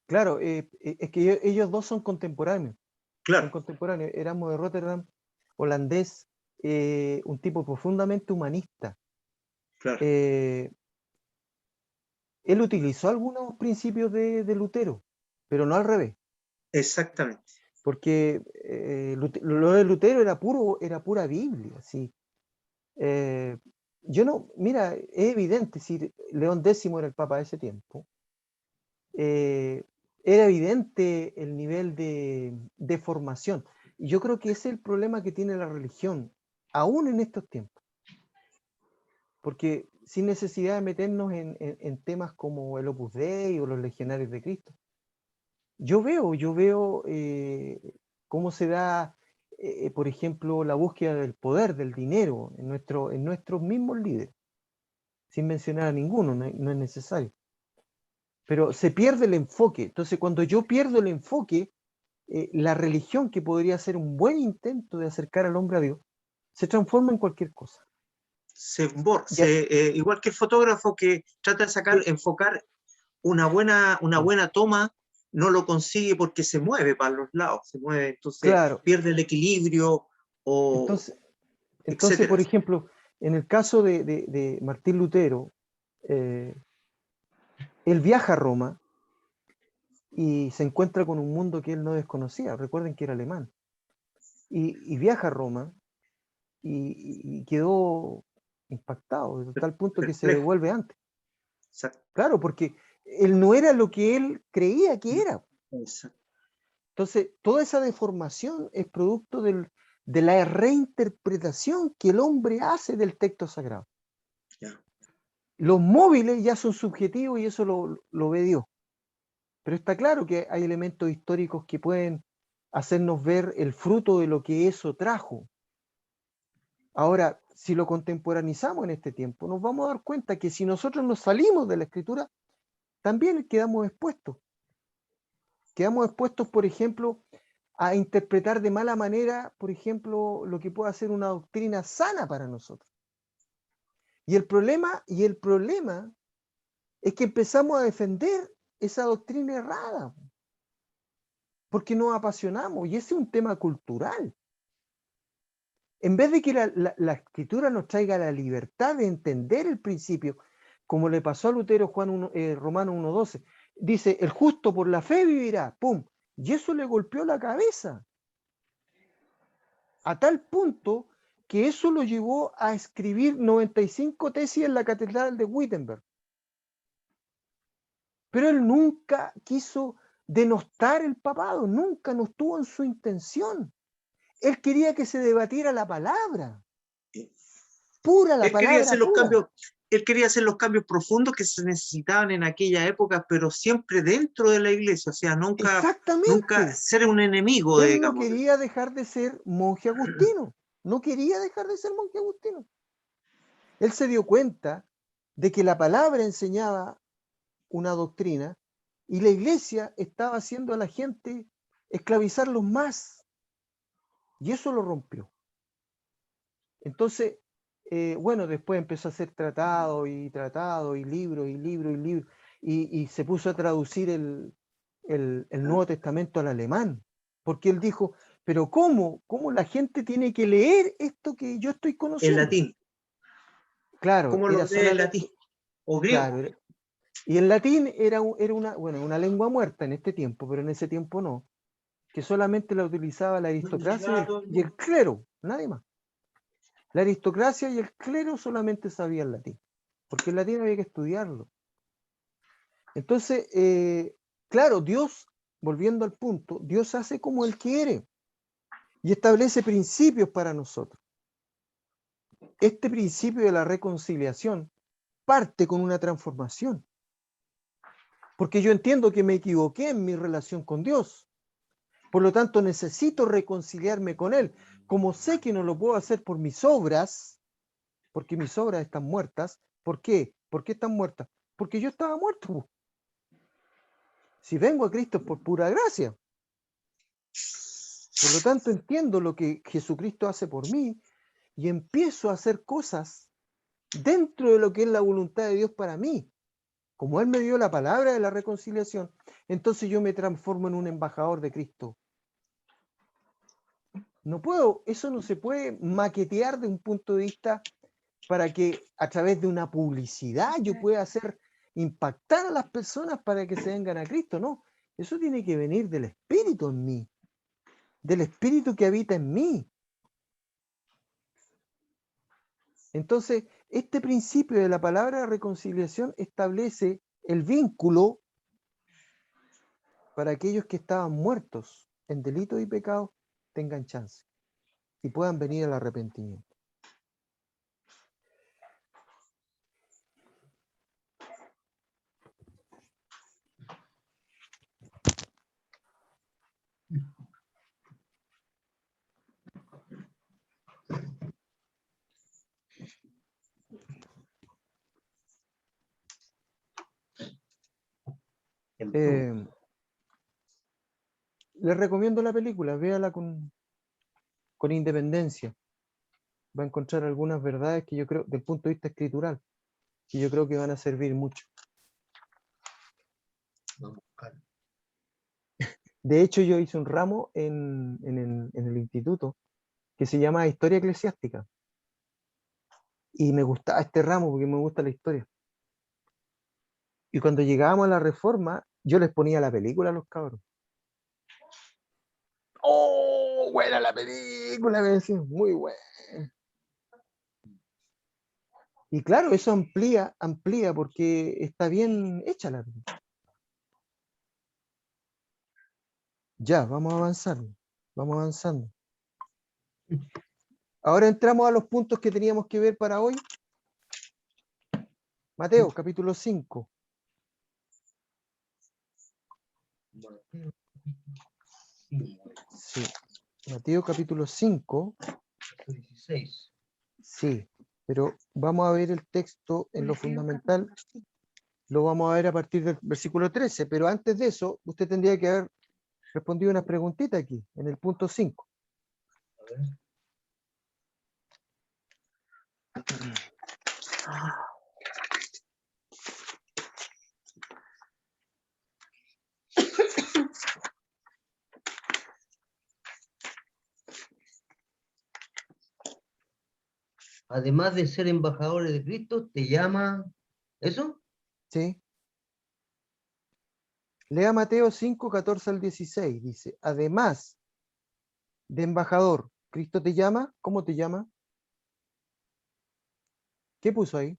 claro, es que ellos dos son contemporáneos. Claro. Son contemporáneos. Erasmo de Rotterdam, holandés, un tipo profundamente humanista. Claro. Él utilizó algunos principios de Lutero, pero no al revés. Exactamente. Porque lo de Lutero era pura Biblia. ¿Sí? Mira, es evidente, si León X era el papa de ese tiempo, era evidente el nivel de formación. Y yo creo que ese es el problema que tiene la religión, aún en estos tiempos. Porque sin necesidad de meternos en temas como el Opus Dei o los Legionarios de Cristo, yo veo cómo se da, por ejemplo, la búsqueda del poder, del dinero en nuestros mismos líderes, sin mencionar a ninguno, no es necesario. Pero se pierde el enfoque. Entonces, cuando yo pierdo el enfoque, la religión, que podría ser un buen intento de acercar al hombre a Dios, se transforma en cualquier cosa. Igual que el fotógrafo que trata de enfocar una buena toma, no lo consigue porque se mueve para los lados, se mueve, entonces claro. Pierde el equilibrio. Entonces, por ejemplo, en el caso de Martín Lutero, él viaja a Roma y se encuentra con un mundo que él no desconocía. Recuerden que era alemán. Y viaja a Roma y quedó impactado, de tal punto que se devuelve antes. Exacto. Claro, porque él no era lo que él creía que era. Exacto. Entonces, toda esa deformación es producto de la reinterpretación que el hombre hace del texto sagrado. Yeah. Los móviles ya son subjetivos y eso lo ve Dios. Pero está claro que hay elementos históricos que pueden hacernos ver el fruto de lo que eso trajo. Ahora, si lo contemporaneizamos en este tiempo, nos vamos a dar cuenta que si nosotros nos salimos de la escritura, también quedamos expuestos. Quedamos expuestos, por ejemplo, a interpretar de mala manera, por ejemplo, lo que puede ser una doctrina sana para nosotros. Y el problema es que empezamos a defender esa doctrina errada, porque nos apasionamos, y ese es un tema cultural. En vez de que la escritura nos traiga la libertad de entender el principio, como le pasó a Lutero, Romano 1:12, dice, el justo por la fe vivirá, ¡pum! Y eso le golpeó la cabeza, a tal punto que eso lo llevó a escribir 95 tesis en la catedral de Wittenberg. Pero él nunca quiso denostar el papado, nunca, no estuvo en su intención. Él quería que se debatiera la palabra. Pura la palabra pura. Él quería hacer los cambios profundos que se necesitaban en aquella época, pero siempre dentro de la iglesia, o sea, nunca ser un enemigo. Él no quería dejar de ser monje agustino, no quería dejar de ser monje agustino. Él se dio cuenta de que la palabra enseñaba una doctrina y la iglesia estaba haciendo a la gente esclavizarlos más, y eso lo rompió. Entonces, bueno, después empezó a hacer tratado y libros, y se puso a traducir el Nuevo Testamento al alemán, porque él dijo, pero ¿cómo la gente tiene que leer esto que yo estoy conociendo? En latín. Claro, ¿Cómo lo lee en latín? O griego. Claro, Y el latín era una lengua muerta en este tiempo, pero en ese tiempo no, que solamente la utilizaba la aristocracia y el clero, nadie más. La aristocracia y el clero solamente sabían latín, porque el latín había que estudiarlo. Entonces, claro, Dios, volviendo al punto, Dios hace como Él quiere y establece principios para nosotros. Este principio de la reconciliación parte con una transformación, porque yo entiendo que me equivoqué en mi relación con Dios. Por lo tanto, necesito reconciliarme con Él. Como sé que no lo puedo hacer por mis obras, porque mis obras están muertas. ¿Por qué? ¿Por qué están muertas? Porque yo estaba muerto. Si vengo a Cristo es por pura gracia. Por lo tanto, entiendo lo que Jesucristo hace por mí y empiezo a hacer cosas dentro de lo que es la voluntad de Dios para mí. Como Él me dio la palabra de la reconciliación, entonces yo me transformo en un embajador de Cristo. No puedo, eso no se puede maquetear de un punto de vista para que a través de una publicidad yo pueda hacer impactar a las personas para que se vengan a Cristo. No, eso tiene que venir del Espíritu en mí, del Espíritu que habita en mí. Entonces, este principio de la palabra de reconciliación establece el vínculo para aquellos que estaban muertos en delitos y pecados tengan chance y puedan venir al arrepentimiento. Les recomiendo la película, véala con independencia. Va a encontrar algunas verdades que yo creo, del punto de vista escritural, que yo creo que van a servir mucho. De hecho, yo hice un ramo en el instituto que se llama Historia Eclesiástica. Y me gustaba este ramo porque me gusta la historia. Y cuando llegábamos a la Reforma, yo les ponía la película a los cabros. ¡Oh, buena la película! Me decían, muy buena. Y claro, eso amplía porque está bien hecha la película. Ya, vamos avanzando. Ahora entramos a los puntos que teníamos que ver para hoy. Mateo, capítulo 5. Sí, Mateo capítulo 5. 16. Sí, pero vamos a ver el texto en lo fundamental. Lo vamos a ver a partir del versículo 13, pero antes de eso, usted tendría que haber respondido una preguntita aquí, en el punto 5. A ver. Además de ser embajadores de Cristo, te llama, ¿eso? Sí. Lea Mateo 5, 14 al 16. Dice, además de embajador, ¿Cristo te llama? ¿Cómo te llama? ¿Qué puso ahí?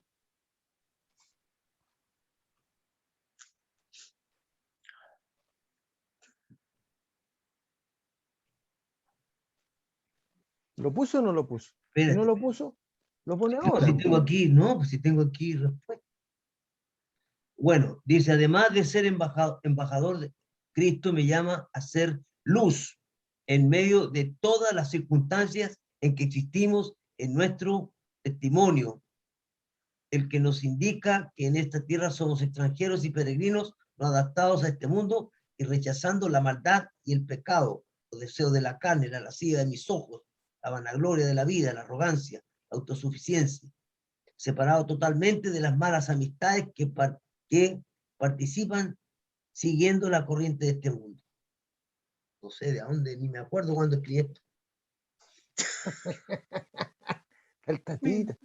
¿Lo puso o no lo puso? Si no Espérate. lo puso, lo pone No, ahora. si tengo aquí, no, pues si tengo aquí respuesta. Bueno, dice, además de ser embajador de Cristo, me llama a ser luz en medio de todas las circunstancias en que existimos en nuestro testimonio, el que nos indica que en esta tierra somos extranjeros y peregrinos, no adaptados a este mundo y rechazando la maldad y el pecado, los deseos de la carne, la lascivia de mis ojos, la vanagloria de la vida, la arrogancia, la autosuficiencia, separado totalmente de las malas amistades que participan siguiendo la corriente de este mundo. No sé de dónde, ni me acuerdo cuándo escribí esto. El tatita.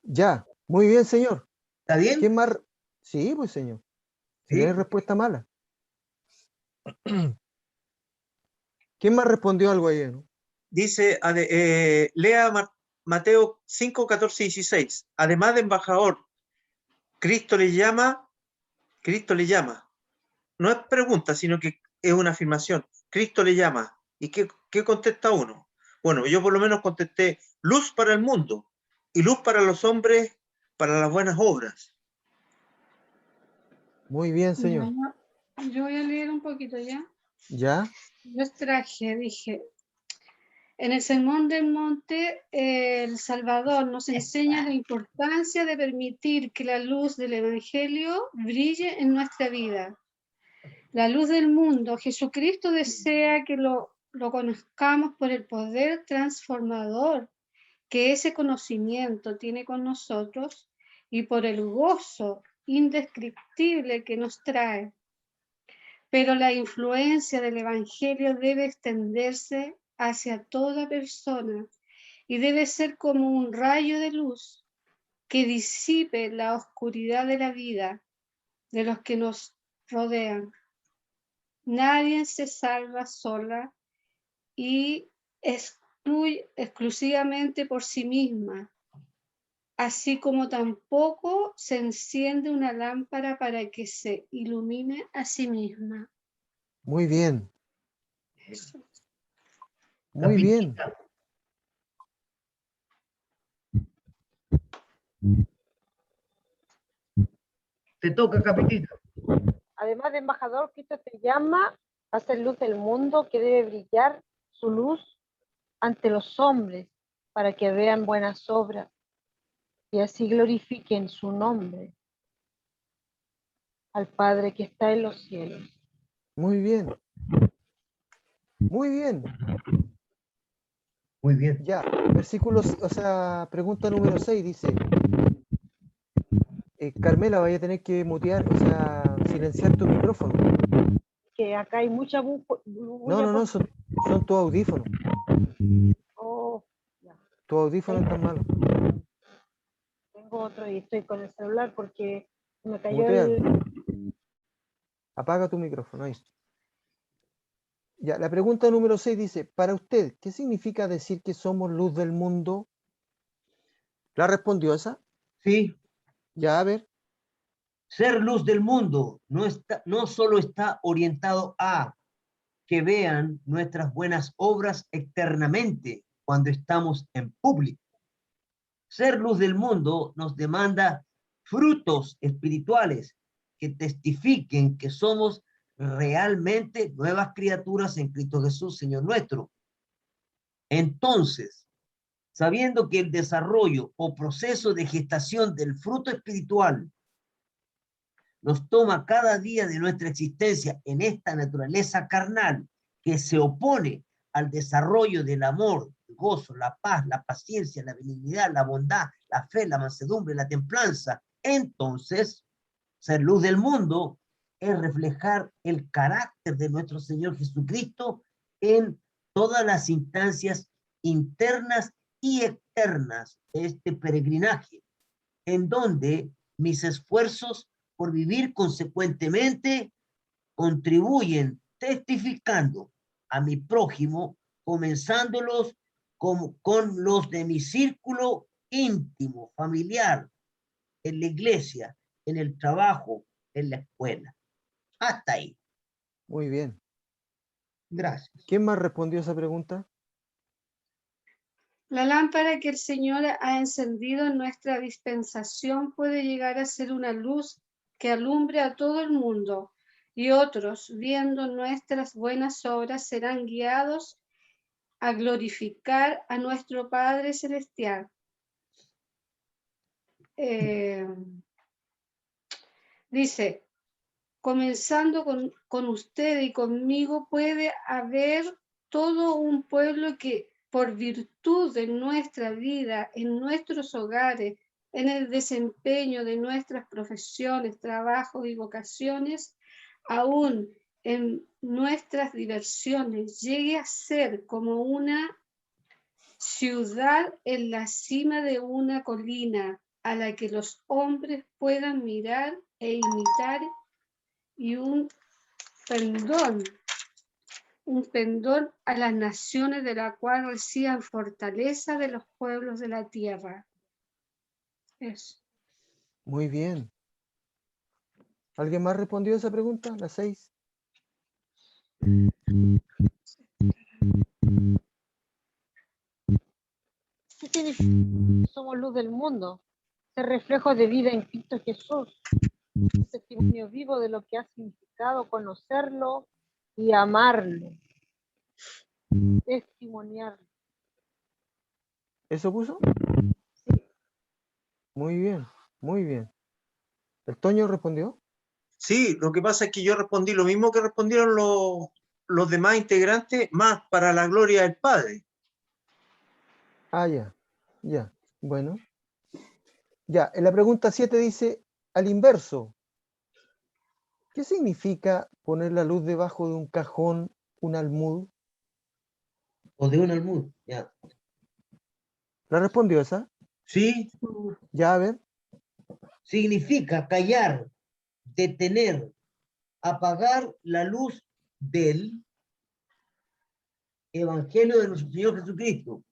Ya, muy bien, señor. ¿Está bien? ¿Quién más? Sí, pues señor. Si ¿Sí? no hay respuesta mala. ¿Quién más respondió algo ayer? ¿No? Dice, lea Mateo 5, 14 y 16. Además de embajador, Cristo le llama. No es pregunta, sino que es una afirmación. Cristo le llama. ¿Y qué contesta uno? Bueno, yo por lo menos contesté luz para el mundo y luz para los hombres para las buenas obras. Muy bien, señor. Yo voy a leer un poquito ya. ¿Ya? Yo dije, en el Sermón del Monte, el Salvador nos enseña la importancia de permitir que la luz del Evangelio brille en nuestra vida. La luz del mundo, Jesucristo desea que lo conozcamos por el poder transformador que ese conocimiento tiene con nosotros y por el gozo indescriptible que nos trae. Pero la influencia del Evangelio debe extenderse hacia toda persona y debe ser como un rayo de luz que disipe la oscuridad de la vida de los que nos rodean. Nadie se salva sola y exclusivamente por sí misma, así como tampoco se enciende una lámpara para que se ilumine a sí misma. Muy bien. Eso. Muy bien. Te toca, Capitita. Además de embajador, Cristo te llama a ser luz del mundo, que debe brillar su luz ante los hombres para que vean buenas obras y así glorifiquen su nombre al Padre que está en los cielos. Muy bien. Muy bien. Muy bien. Ya. Versículos, o sea, pregunta número 6 dice. Carmela, vaya a tener que mutear, o sea, silenciar tu micrófono. Que acá hay mucha No, bulla. son tus audífonos. Oh, ya. Tus audífonos están malos. Tengo otro y estoy con el celular porque me cayó Mutealo. Apaga tu micrófono, ahí. Ya, la pregunta número 6 dice, para usted, ¿qué significa decir que somos luz del mundo? ¿La respondió esa? Sí. Ya, a ver. Ser luz del mundo no solo está orientado a que vean nuestras buenas obras externamente cuando estamos en público. Ser luz del mundo nos demanda frutos espirituales que testifiquen que somos realmente nuevas criaturas en Cristo Jesús, Señor nuestro. Entonces, sabiendo que el desarrollo o proceso de gestación del fruto espiritual nos toma cada día de nuestra existencia en esta naturaleza carnal que se opone al desarrollo del amor, el gozo, la paz, la paciencia, la benignidad, la bondad, la fe, la mansedumbre, la templanza, entonces ser luz del mundo es reflejar el carácter de nuestro Señor Jesucristo en todas las instancias internas y externas de este peregrinaje, en donde mis esfuerzos por vivir consecuentemente contribuyen testificando a mi prójimo, comenzándolos con los de mi círculo íntimo, familiar, en la iglesia, en el trabajo, en la escuela. Hasta ahí. Muy bien. Gracias. ¿Quién más respondió esa pregunta? La lámpara que el Señor ha encendido en nuestra dispensación puede llegar a ser una luz que alumbre a todo el mundo, y otros, viendo nuestras buenas obras, serán guiados a glorificar a nuestro Padre Celestial. Dice, comenzando con usted y conmigo, puede haber todo un pueblo que por virtud de nuestra vida, en nuestros hogares, en el desempeño de nuestras profesiones, trabajos y vocaciones, aún en nuestras diversiones, llegue a ser como una ciudad en la cima de una colina, a la que los hombres puedan mirar e imitar, y un pendón a las naciones, de la cual reciban fortaleza de los pueblos de la tierra. Eso. Muy bien. ¿Alguien más respondió a esa pregunta? La 6. ¿Qué significa? Somos luz del mundo, ser reflejo de vida en Cristo Jesús, un testimonio vivo de lo que ha significado conocerlo y amarlo, testimoniarlo. ¿Eso puso? Sí. Muy bien, muy bien. ¿El Toño respondió? Sí, lo que pasa es que yo respondí lo mismo que respondieron los demás integrantes, más para la gloria del Padre. Ah, ya, ya. Bueno. Ya, en la pregunta 7 dice, al inverso, ¿qué significa poner la luz debajo de un cajón, un almud? O de un almud. Ya. ¿La respondió esa? Sí, Ya, a ver. significa callar, detener, apagar la luz del Evangelio de nuestro Señor Jesucristo.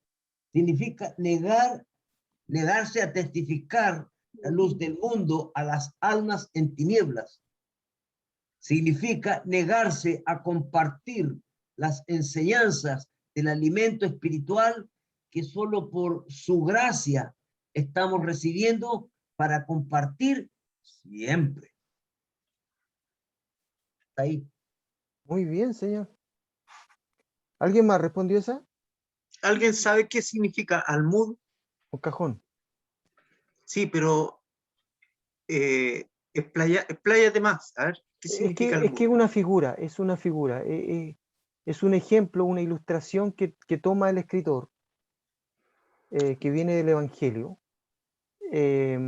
Significa negarse a testificar la luz del mundo a las almas en tinieblas. Significa negarse a compartir las enseñanzas del alimento espiritual que solo por su gracia estamos recibiendo para compartir siempre. Ahí. Muy bien, señor. ¿Alguien más respondió esa? ¿Alguien sabe qué significa almud? Un cajón. Sí, pero expláyate más. A ver, ¿qué significa Es almud? que es una figura, es una figura. Es un ejemplo, una ilustración que toma el escritor, que viene del Evangelio. Es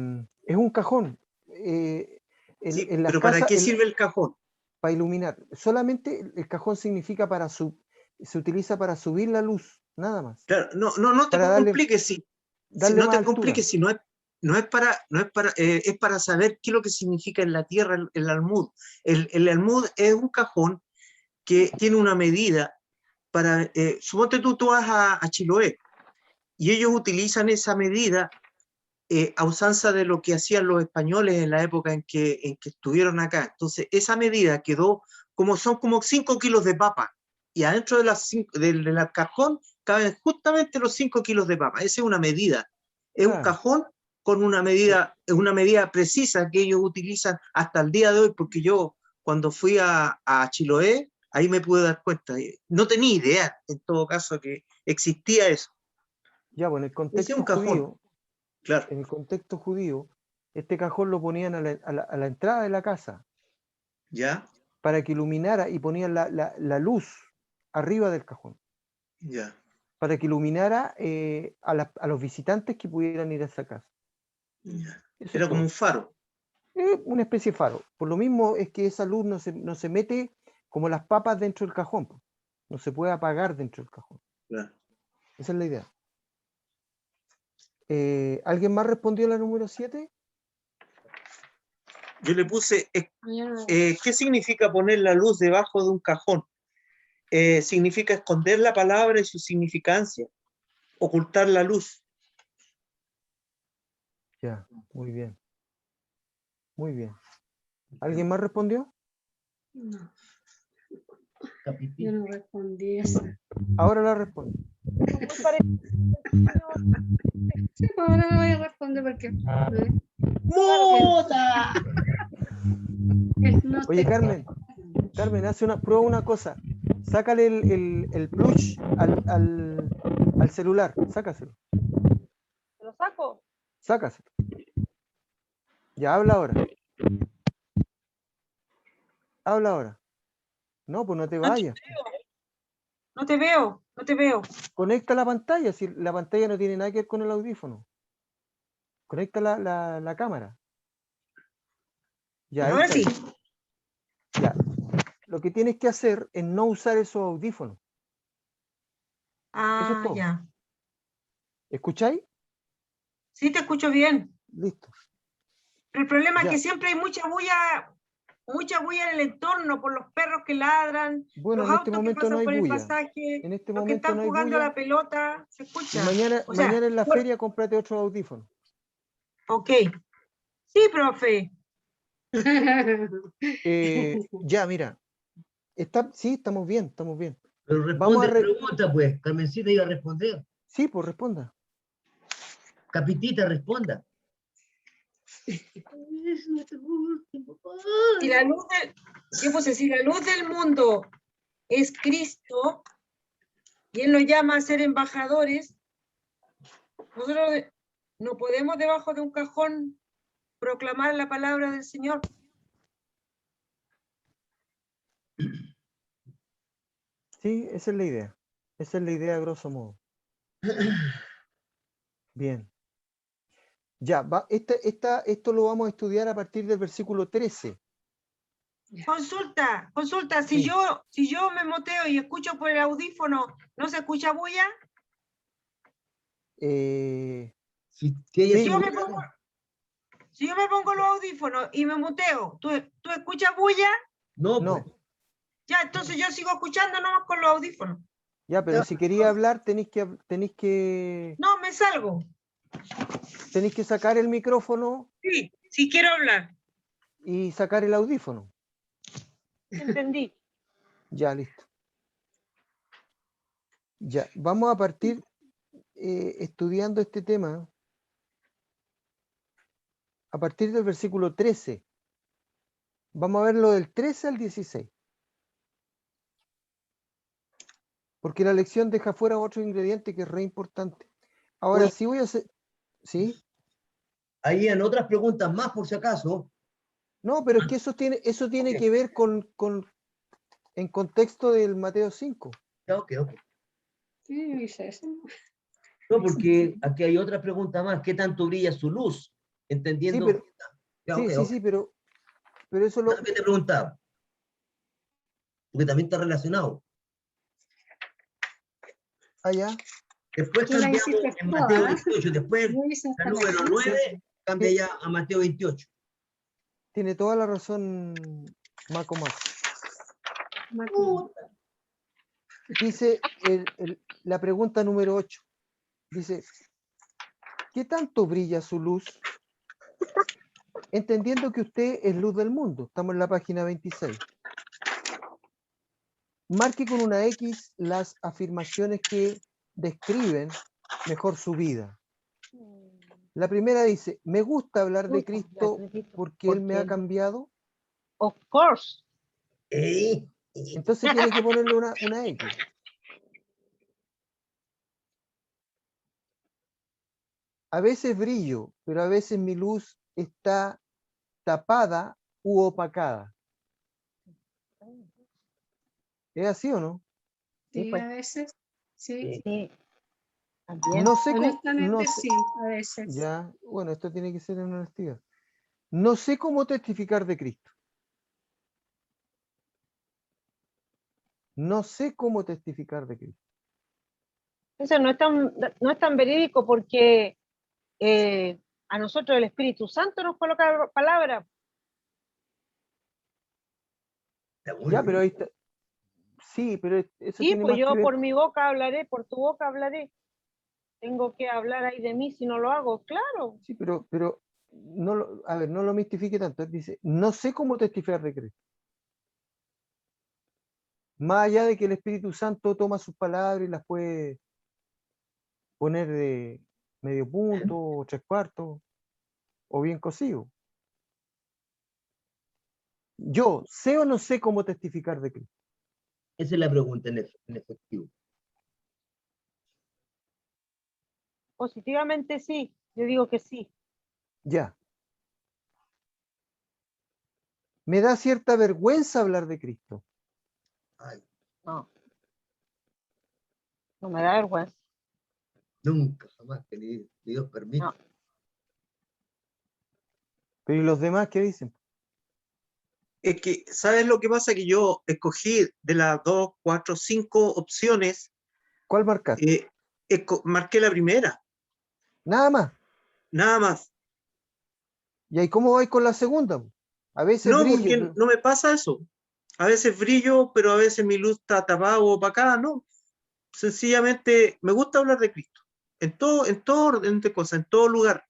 un cajón. Sí, En las pero ¿para casas, qué sirve el cajón? para iluminar. Solamente el cajón significa se utiliza para subir la luz, nada más. Claro, no te Para compliques si darle no más te altura. compliques si es para saber qué es lo que significa en la tierra el almud. El almud es un cajón que tiene una medida para, suponte tú vas a Chiloé y ellos utilizan esa medida a usanza de lo que hacían los españoles en la época en que estuvieron acá. Entonces, esa medida quedó son como 5 kilos de papa, y adentro del cajón caben justamente los 5 kilos de papa. Esa es una medida. Es un Claro. cajón con una medida precisa que ellos utilizan hasta el día de hoy, porque yo cuando fui a Chiloé, ahí me pude dar cuenta. No tenía idea, en todo caso, que existía eso. Ya, bueno, Ese es un cajón. Claro. en el contexto judío, este cajón lo ponían a la entrada de la casa ¿Ya? para que iluminara, y ponían la luz arriba del cajón, Ya. para que iluminara a los visitantes que pudieran ir a esa casa. Ya. Eso Era es como todo. un faro. Una especie de faro. Por lo mismo es que esa luz no se mete como las papas dentro del cajón, po. No se puede apagar dentro del cajón. Claro. Esa es la idea. ¿Alguien más respondió a la número 7? Yo le puse, ¿qué significa poner la luz debajo de un cajón? Significa esconder la palabra y su significancia, ocultar la luz. Ya, muy bien. Muy bien. ¿Alguien más respondió? No, yo no respondí esa. Ahora la respondo. Muy parecido. Sí, pues ahora no voy a responder porque ¡Mota! no Oye, te- Carmen, prueba una cosa. Sácale el plush al celular. Sácaselo. ¿Te lo saco? Sácaselo. Ya, habla ahora. Habla ahora. No, pues no te vayas. No te veo, no te veo. Conecta la pantalla, si la pantalla no tiene nada que ver con el audífono. Conecta la cámara. Ya, ahí Ahora está. sí. Ya. Lo que tienes que hacer es no usar esos audífonos. Eso es Ah, todo. ya. ¿Escucháis? Sí, te escucho bien. listo. Pero el problema Ya. es que siempre hay mucha bulla en el entorno por los perros que ladran, Bueno, los en este autos que momento pasan no hay por el bulla. pasaje, En este los que momento están no hay jugando a bulla. la pelota, se Y escucha. mañana, O sea, mañana en la bueno, feria cómprate otro audífono. ok. Sí, profe. Ya, mira. Sí, estamos bien, estamos bien. Pero Vamos a responde, pregunta pues. Carmencita iba a responder. Sí, pues responda. Capitita, responda. Si la luz yo puse, si la luz del mundo es Cristo, y Él nos llama a ser embajadores, nosotros no podemos debajo de un cajón proclamar la palabra del Señor. Sí, esa es la idea. Esa es la idea, a grosso modo. Bien. Ya, esto lo vamos a estudiar a partir del versículo 13. Consulta, Sí. si yo me moteo y escucho por el audífono, ¿no se escucha bulla? Si ella Sí. Si se yo me mutea, pongo, si yo me pongo los audífonos y me muteo, ¿tú escuchas bulla? no, No. pues. Ya, entonces yo sigo escuchando nomás con los audífonos. Ya, pero Ya. si quería hablar, tenéis que No, me salgo. sacar el micrófono Sí, sí quiero hablar. y sacar el audífono. Entendí. Ya, listo. Ya, vamos a partir estudiando este tema a partir del versículo 13. Vamos a ver lo del 13 al 16. Porque la lección deja fuera otro ingrediente que es re importante. Ahora, Oye. sí voy a hacer... ¿Sí? Ahí en otras preguntas más, por si acaso. No, pero es que eso tiene que ver en contexto del Mateo 5. Ya, ok. Sí, dice eso. No, porque aquí hay otra pregunta más. ¿Qué tanto brilla su luz? Entendiendo. Sí, pero, Ya, sí, ok, sí, ok. sí, pero eso lo... También te preguntaba. Porque también está relacionado. Allá. Después Tú la cambiamos hiciste en toda, Mateo ¿eh? 28. Después, Yo hice la hasta la número 15. 9 cambia ya a Mateo 28. Tiene toda la razón, Maco. Dice la pregunta número 8. Dice, ¿qué tanto brilla su luz? Entendiendo que usted es luz del mundo. Estamos en la página 26. Marque con una X las afirmaciones que describen mejor su vida. La primera dice, me gusta hablar de Cristo porque Él me ha cambiado. Of course. Entonces tiene que ponerle una X. A veces brillo, pero a veces mi luz está tapada u opacada. ¿Es así o no? Sí, pues. a veces. Sí. Sí. También. No sé cómo... Honestamente, sí, a veces. Ya, bueno, esto tiene que ser en honestidad. No sé cómo testificar de Cristo. No sé cómo testificar de Cristo. Eso no es tan verídico porque a nosotros el Espíritu Santo nos coloca palabras. Ya, pero ahí está. Sí, pero eso Sí, tiene pues más que yo ver. por mi boca hablaré, por tu boca hablaré. Tengo que hablar ahí de mí si no lo hago, claro. Sí, pero no no lo mistifique tanto. Él dice, no sé cómo testificar de Cristo. Más allá de que el Espíritu Santo toma sus palabras y las puede poner de medio punto, o 3/4, o bien cosido. Yo, ¿sé o no sé cómo testificar de Cristo? Esa es la pregunta en efectivo. Positivamente sí, yo digo que sí. Ya. Me da cierta vergüenza hablar de Cristo. Ay, No. No me da vergüenza. nunca, jamás, que ni Dios permite. No. Pero ¿y los demás qué dicen? Es que, ¿sabes lo que pasa? Que yo escogí de las 2, 4, 5 opciones, ¿Cuál marcaste? marqué la primera, Nada más. nada más. ¿Y ahí cómo vais con la segunda? A veces No, brillo, porque no me pasa eso. A veces brillo, pero a veces mi luz está tapada o opacada, no. Sencillamente me gusta hablar de Cristo. En todo orden de cosas, en todo lugar.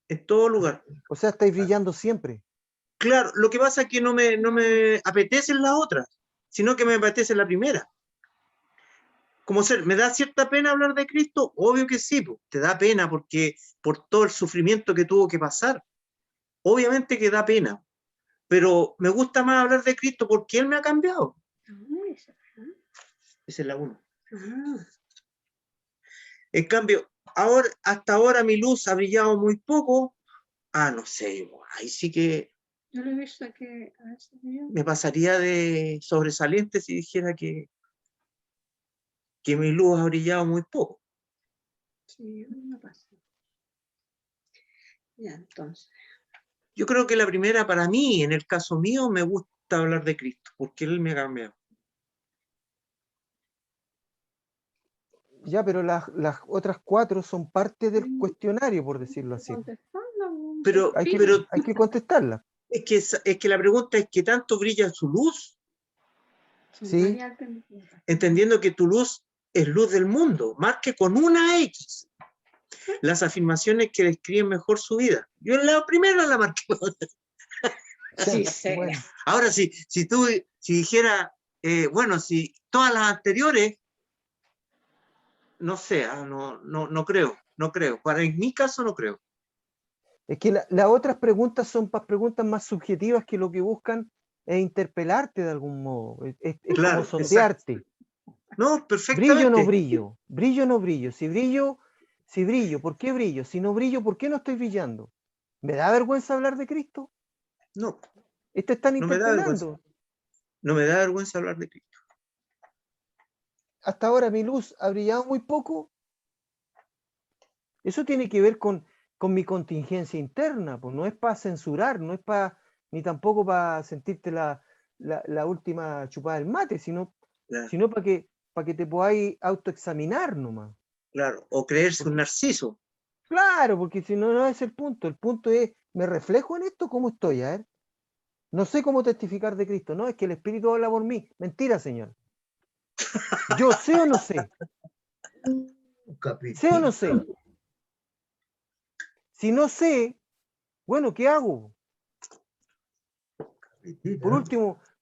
En todo lugar. o sea, estáis brillando siempre. Claro, lo que pasa es que no me apetece la otra, sino que me apetece la primera. Como ser, ¿me da cierta pena hablar de Cristo? Obvio que sí, po. Te da pena porque por todo el sufrimiento que tuvo que pasar. Obviamente que da pena, pero me gusta más hablar de Cristo porque Él me ha cambiado. Esa es la una. En cambio, ahora, hasta ahora mi luz ha brillado muy poco. No sé, ahí sí que Yo lo he visto que a veces yo- me pasaría de sobresaliente si dijera que mi luz ha brillado muy poco. Sí, a mí me pasa. Ya, entonces. Yo creo que la primera para mí, en el caso mío, me gusta hablar de Cristo, porque Él me ha cambiado. Ya, pero las otras 4 son parte del cuestionario, por decirlo así. Contestando, Pero, Hay pero que contestarla. es que la pregunta es ¿qué tanto brilla su luz? Sí. Entendiendo que tu luz es luz del mundo, marque con una X las afirmaciones que describen mejor su vida. Yo en la primera la marqué. Sí, sí. Bueno, Ahora, si dijera, bueno, si todas las anteriores, no sé, no creo, no creo. Para en mi caso no creo. es que las otras preguntas son preguntas más subjetivas que lo que buscan es interpelarte de algún modo. Es como Claro, sondearte. No, Brillo o perfectamente. no brillo. Brillo o no brillo. Si brillo, ¿por qué brillo? Si no brillo, ¿por qué no estoy brillando? ¿Me da vergüenza hablar de Cristo? No, Te están no me da vergüenza. interpelando. No me da vergüenza hablar de Cristo. Hasta ahora mi luz ha brillado muy poco. Eso tiene que ver con mi contingencia interna, pues no es para censurar, no es para, ni tampoco para sentirte la última chupada del mate, sino Claro, para que te podáis autoexaminar nomás. claro. O creerse un narciso. Claro, porque si no, no es el punto es, ¿me reflejo en esto? ¿Cómo estoy? A ver, no sé cómo testificar de Cristo, no, es que el Espíritu habla por mí. Mentira, Señor. Yo sé o no sé, Un sé o no sé. capitito. Si no sé, bueno, ¿qué hago? Capitito,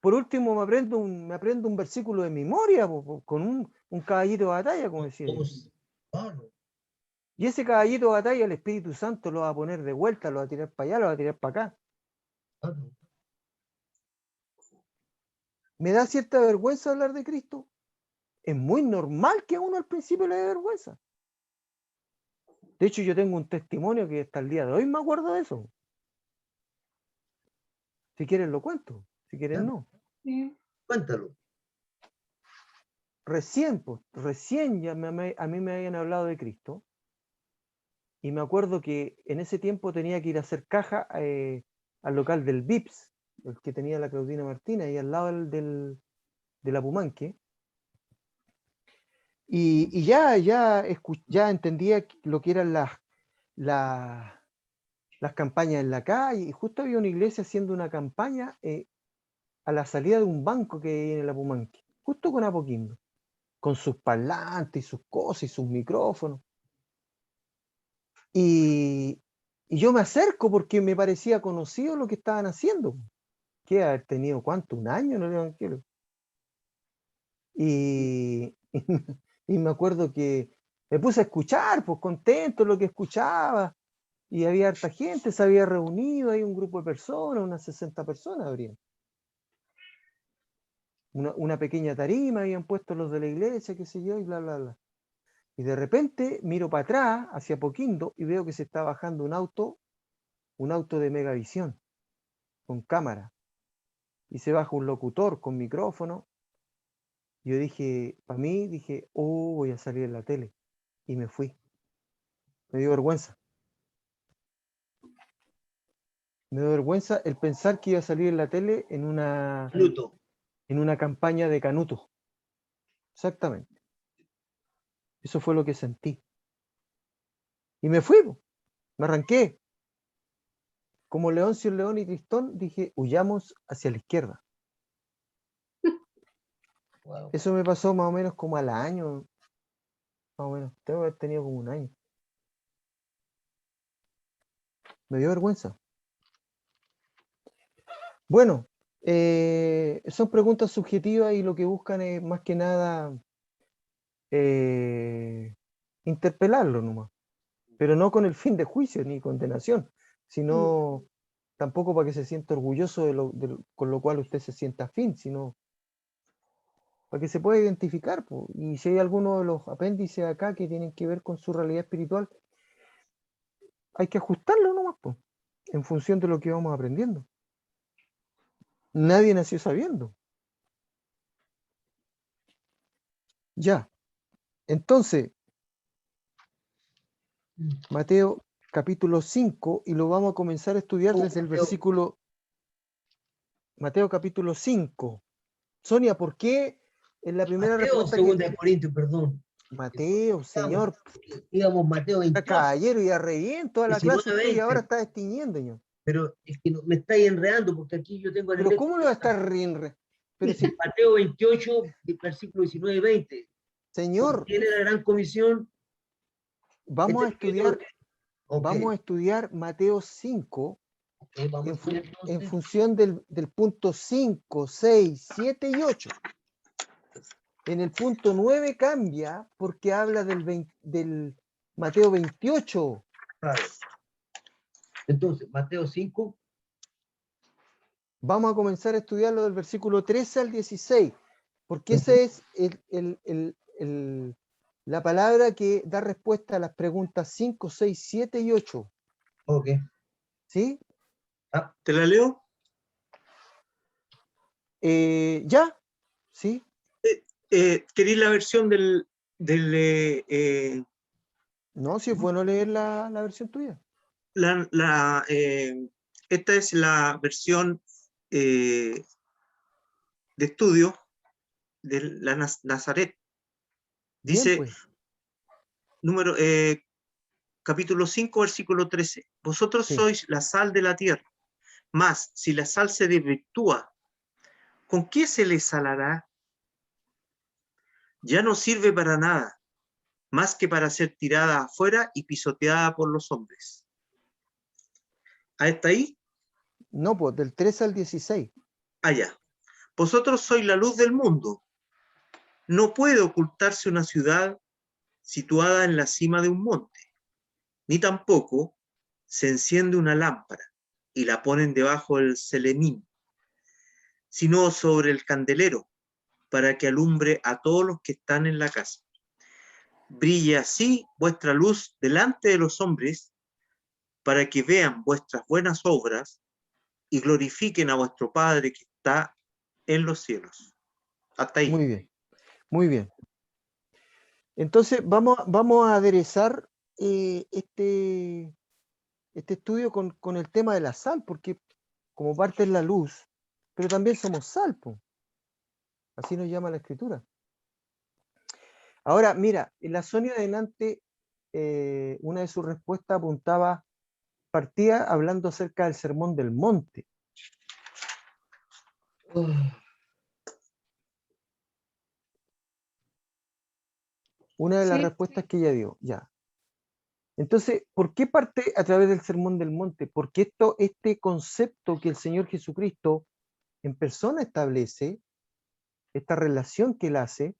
Por último me aprendo un versículo de memoria con un caballito de batalla, como decía yo. Claro, Y ese caballito de batalla el Espíritu Santo lo va a poner de vuelta, lo va a tirar para allá, lo va a tirar para acá. claro. ¿Me da cierta vergüenza hablar de Cristo? Es muy normal que a uno al principio le dé vergüenza. De hecho, yo tengo un testimonio que hasta el día de hoy me acuerdo de eso. Si quieren lo cuento, si quieren no. Sí. Cuéntalo. Recién ya a mí me habían hablado de Cristo. Y me acuerdo que en ese tiempo tenía que ir a hacer caja al local del Vips, el que tenía la Claudina Martínez, ahí al lado de la Pumanque. Y ya entendía lo que eran las campañas en la calle. Y justo había una iglesia haciendo una campaña a la salida de un banco que hay en la Pumanque, justo con Apoquindo, con sus parlantes y sus cosas y sus micrófonos. Y yo me acerco porque me parecía conocido lo que estaban haciendo. ¿Qué haber tenido cuánto? ¿Un año en el Evangelio? Y, y me acuerdo que me puse a escuchar, pues contento lo que escuchaba. Y había harta gente, se había reunido, hay un grupo de personas, unas 60 personas habrían. Una pequeña tarima habían puesto los de la iglesia, qué sé yo, y bla, bla, bla. Y de repente miro para atrás, hacia Poquindo, y veo que se está bajando un auto de Megavisión, con cámara. Y se baja un locutor con micrófono. Yo dije, para mí, dije, oh, voy a salir en la tele. Y me fui. Me dio vergüenza. Me dio vergüenza el pensar que iba a salir en la tele en Pluto. una campaña de Canuto. Exactamente. Eso fue lo que sentí. Y me fui, me arranqué. como Leoncio, León y Tristón, dije, huyamos hacia la izquierda. Wow. Eso me pasó más o menos como al año, más o menos, tengo que haber tenido como un año. Me dio vergüenza. Bueno, son preguntas subjetivas y lo que buscan es más que nada interpelarlo nomás, pero no con el fin de juicio ni condenación, sino tampoco para que se sienta orgulloso con lo cual usted se sienta afín, sino para que se pueda identificar, po. Y si hay alguno de los apéndices acá que tienen que ver con su realidad espiritual, hay que ajustarlo nomás, po, en función de lo que vamos aprendiendo. Nadie nació sabiendo. Ya. Entonces, Mateo capítulo 5, y lo vamos a comenzar a estudiar desde el Mateo. versículo... Mateo capítulo 5. Sonia, ¿por qué en la primera Mateo, respuesta segunda que... de Corintios, perdón. Mateo, señor, Íbamos Mateo 28, caballero, y arregué toda la 19, clase usted y ahora 20. está destiñendo, señor. Pero es que me estáis enredando porque aquí yo tengo el Pero léxico. ¿cómo lo va a estar riendo? Pero si, Mateo 28, versículo 19 y 20. señor, Tiene la gran comisión. vamos a Este es el estudiar, que- Ok, vamos a estudiar Mateo 5 ok, vamos a estudiar en entonces. función del punto 5, 6, 7 y 8. En el punto 9 cambia porque habla del Mateo 28. Claro. Entonces, Mateo 5. Vamos a comenzar a estudiarlo del versículo 13 al 16, porque esa es la palabra que da respuesta a las preguntas 5, 6, 7 y 8. Ok. ¿Sí? ¿Te la leo? ¿Ya? ¿Sí? ¿Queréis la versión No, si es bueno leer la versión tuya. esta es la versión de estudio de la Nazaret. Bien, Dice, pues. capítulo 5, versículo 13. Vosotros Sí. sois la sal de la tierra, mas si la sal se desvirtúa, ¿con qué se le salará? Ya no sirve para nada, más que para ser tirada afuera y pisoteada por los hombres. ¿Hasta ahí? No, pues del 13 al 16. Allá. Vosotros sois la luz del mundo. No puede ocultarse una ciudad situada en la cima de un monte, ni tampoco se enciende una lámpara y la ponen debajo del celemín, sino sobre el candelero, para que alumbre a todos los que están en la casa. Brille así vuestra luz delante de los hombres, para que vean vuestras buenas obras y glorifiquen a vuestro Padre que está en los cielos. Hasta ahí. Muy bien, muy bien. Entonces vamos a aderezar este estudio con el tema de la sal, porque como parte es la luz, pero también somos sal, po. Así nos llama la escritura. Ahora, mira, en la Sonia adelante, una de sus respuestas partía hablando acerca del sermón del monte. Una de las Sí. respuestas que ella dio, ya. Entonces, ¿por qué parte a través del sermón del monte? Porque este concepto que el Señor Jesucristo en persona establece, esta relación que él hace,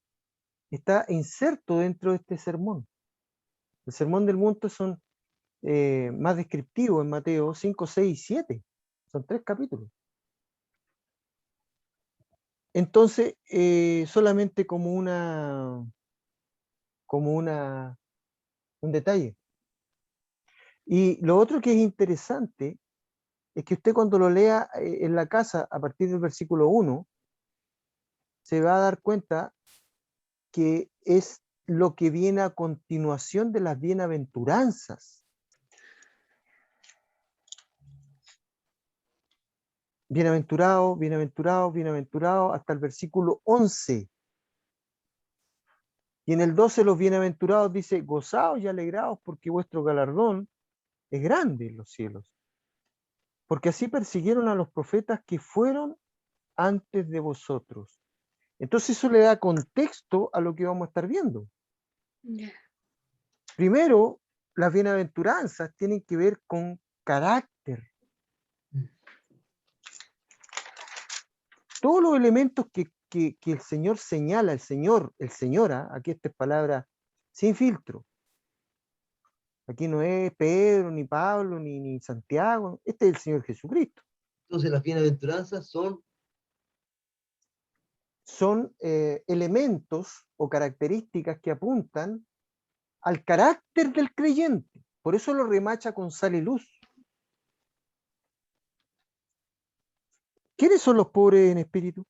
está inserto dentro de este sermón. El sermón del monte son más descriptivos en Mateo 5, 6 y 7. Son 3 capítulos. Entonces, solamente como un detalle. Y lo otro que es interesante es que usted cuando lo lea en la casa a partir del versículo 1, se va a dar cuenta que es lo que viene a continuación de las bienaventuranzas. Bienaventurado, bienaventurado, bienaventurado, hasta el versículo 11. Y en el 12 los bienaventurados dice, gozaos y alegraos porque vuestro galardón es grande en los cielos. porque así persiguieron a los profetas que fueron antes de vosotros. Entonces eso le da contexto a lo que vamos a estar viendo. Ya. Primero, las bienaventuranzas tienen que ver con carácter. Todos los elementos que el Señor señala, el Señor, aquí esta es palabra sin filtro. Aquí no es Pedro, ni Pablo, ni Santiago, este es el Señor Jesucristo. Entonces las bienaventuranzas son elementos o características que apuntan al carácter del creyente. Por eso lo remacha con sal y luz. ¿Quiénes son los pobres en espíritu?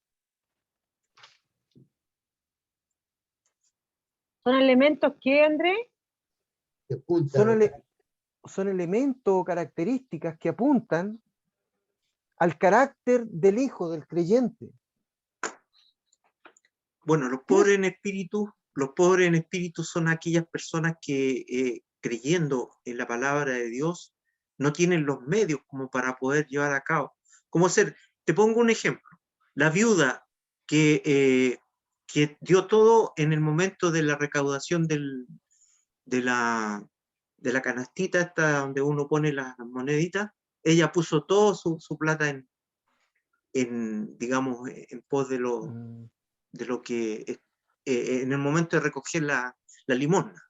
¿Son elementos que, André? que apuntan Son elementos o características que apuntan al carácter del hijo, del creyente. Bueno, los pobres en espíritu son aquellas personas que creyendo en la palabra de Dios no tienen los medios como para poder llevar a cabo. Te pongo un ejemplo, la viuda que dio todo en el momento de la recaudación de la canastita esta donde uno pone las moneditas, ella puso todo su plata digamos, en pos de lo que en el momento de recoger la limosna.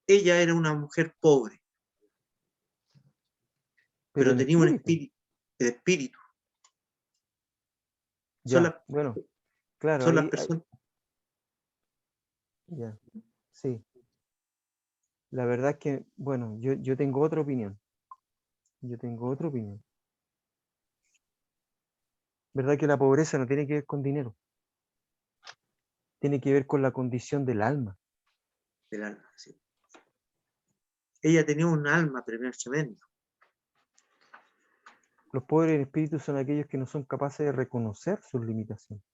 Ella era una mujer pobre, pero en tenía un espíritu. espíritu. Ya, bueno, claro, son las ahí, personas. ya, sí. La verdad es que, bueno, yo tengo otra opinión. Yo tengo otra opinión. ¿Verdad que la pobreza no tiene que ver con dinero? Tiene que ver con la condición del alma. Del alma, sí. Ella tenía un alma tremendo. Los pobres en espíritu son aquellos que no son capaces de reconocer sus limitaciones.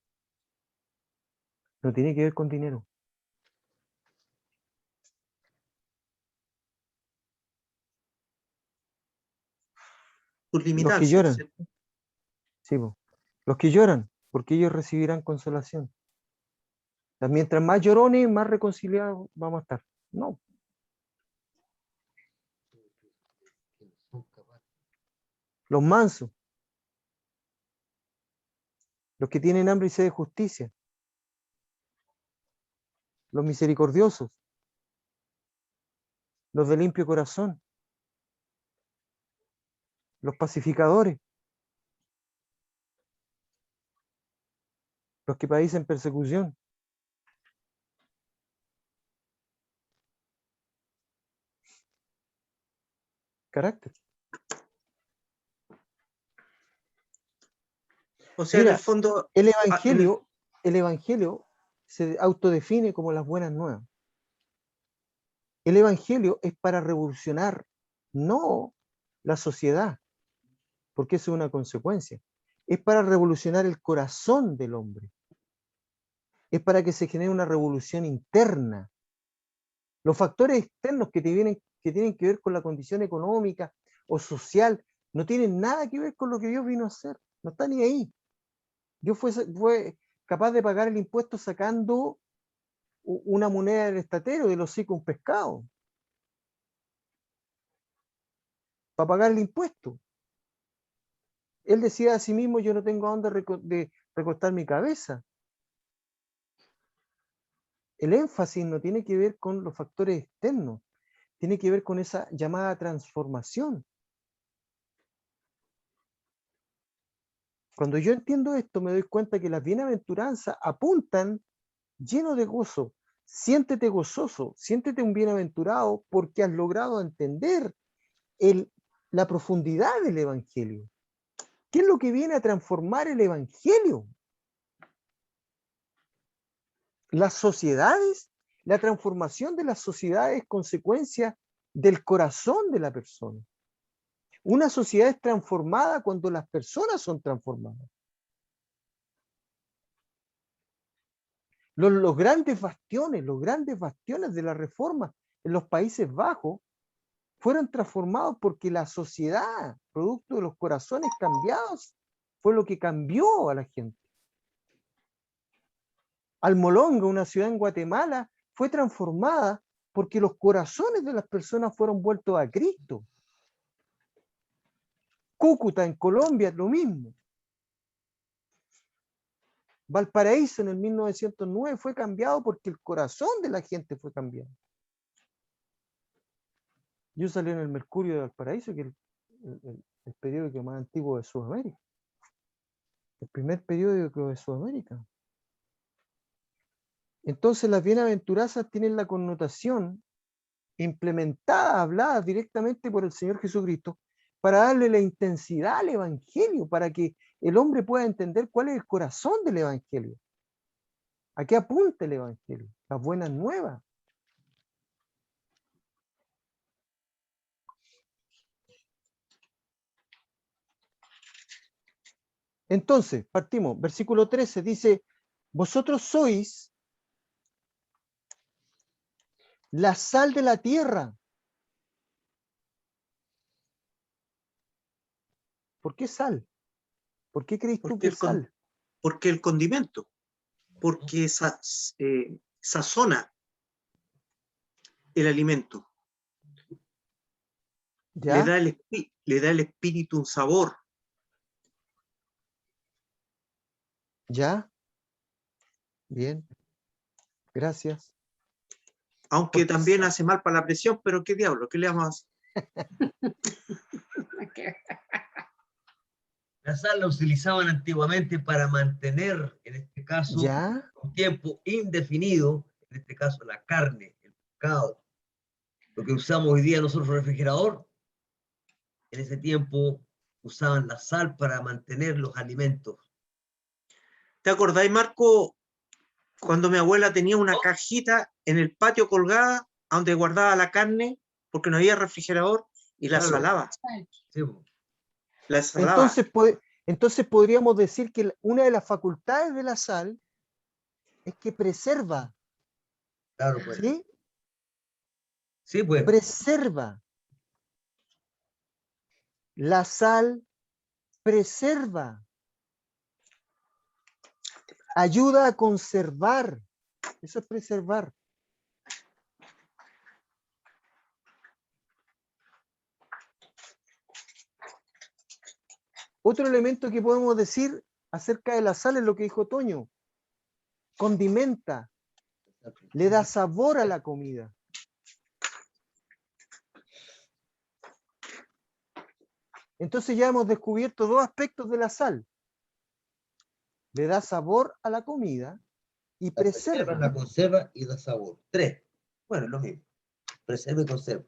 No tiene que ver con dinero. Sus Los que limitancias, lloran, ¿cierto? sí, po. Los que lloran, porque ellos recibirán consolación. O sea, mientras más llorones, más reconciliados vamos a estar. No. Los mansos, los que tienen hambre y sed de justicia, los misericordiosos, los de limpio corazón, los pacificadores, los que padecen persecución. Carácter. O sea, en el Mira, fondo, el evangelio se autodefine como las buenas nuevas. El evangelio es para revolucionar, no la sociedad, porque eso es una consecuencia. Es para revolucionar el corazón del hombre. Es para que se genere una revolución interna. Los factores externos que tienen que ver con la condición económica o social no tienen nada que ver con lo que Dios vino a hacer. No está ni ahí. Dios fue capaz de pagar el impuesto sacando una moneda del estatero, del hocico un pescado, para pagar el impuesto. Él decía a sí mismo, yo no tengo a dónde recostar mi cabeza. El énfasis no tiene que ver con los factores externos, tiene que ver con esa llamada transformación. Cuando yo entiendo esto, me doy cuenta que las bienaventuranzas apuntan lleno de gozo. Siéntete gozoso, siéntete un bienaventurado porque has logrado entender la profundidad del Evangelio. ¿Qué es lo que viene a transformar el Evangelio? Las sociedades, la transformación de las sociedades es consecuencia del corazón de la persona. Una sociedad es transformada cuando las personas son transformadas. Los grandes bastiones de la reforma en los Países Bajos fueron transformados porque la sociedad, producto de los corazones cambiados, fue lo que cambió a la gente. Almolonga, una ciudad en Guatemala, fue transformada porque los corazones de las personas fueron vueltos a Cristo. Cúcuta en Colombia, lo mismo. Valparaíso en el 1909 fue cambiado porque el corazón de la gente fue cambiado. Yo salí en el Mercurio de Valparaíso, que es el periódico más antiguo de Sudamérica. El primer periódico de Sudamérica. Entonces las bienaventuranzas tienen la connotación implementada, hablada directamente por el Señor Jesucristo, para darle la intensidad al Evangelio, para que el hombre pueda entender cuál es el corazón del Evangelio. ¿A qué apunta el Evangelio? Las buenas nuevas. Entonces, partimos. Versículo 13 dice, vosotros sois la sal de la tierra. ¿Por qué sal? ¿Por qué crees tú que es sal? Porque el condimento, porque sazona el alimento. ¿Ya? Le da el espíritu un sabor. ¿Ya? Bien. Gracias. Aunque Porque también hace mal para la presión, pero qué diablo, ¿qué le vamos a hacer? La sal la utilizaban antiguamente para mantener, en este caso, ¿Ya? un tiempo indefinido, en este caso la carne, el pescado. Lo que usamos hoy día nosotros refrigerador, en ese tiempo usaban la sal para mantener los alimentos. ¿Te acordáis, Marco, cuando mi abuela tenía una cajita en el patio colgada, donde guardaba la carne, porque no había refrigerador, y la Claro. salaba? Sí. La salaba. Entonces podríamos decir que una de las facultades de la sal es que preserva. Claro, pues. ¿Sí? Sí, pues. Preserva. La sal preserva. Ayuda a conservar. Eso es preservar. Otro elemento que podemos decir acerca de la sal es lo que dijo Toño. Condimenta. Le da sabor a la comida. Entonces ya hemos descubierto dos aspectos de la sal. Le da sabor a la comida y preserva. La conserva y da sabor. 3. Bueno, lo mismo. Preserva y conserva.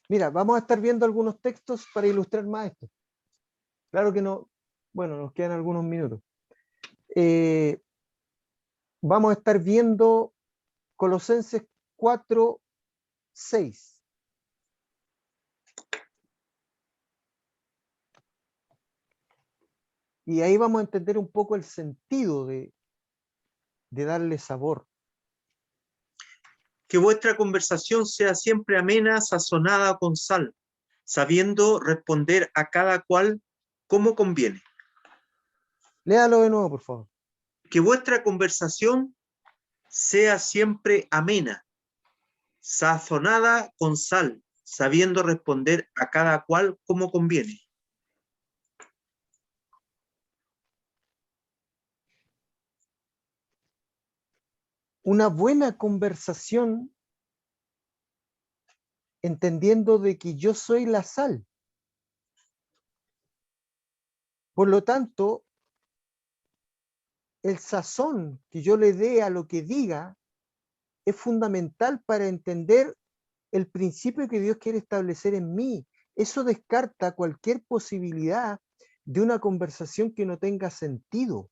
Mira, vamos a estar viendo algunos textos para ilustrar más esto. Claro que no, bueno, nos quedan algunos minutos. Vamos a estar viendo Colosenses 4:6. Y ahí vamos a entender un poco el sentido de darle sabor. Que vuestra conversación sea siempre amena, sazonada con sal, sabiendo responder a cada cual como conviene. Léalo de nuevo, por favor. Que vuestra conversación sea siempre amena, sazonada con sal, sabiendo responder a cada cual como conviene. Una buena conversación, entendiendo de que yo soy la sal. Por lo tanto, el sazón que yo le dé a lo que diga es fundamental para entender el principio que Dios quiere establecer en mí. Eso descarta cualquier posibilidad de una conversación que no tenga sentido.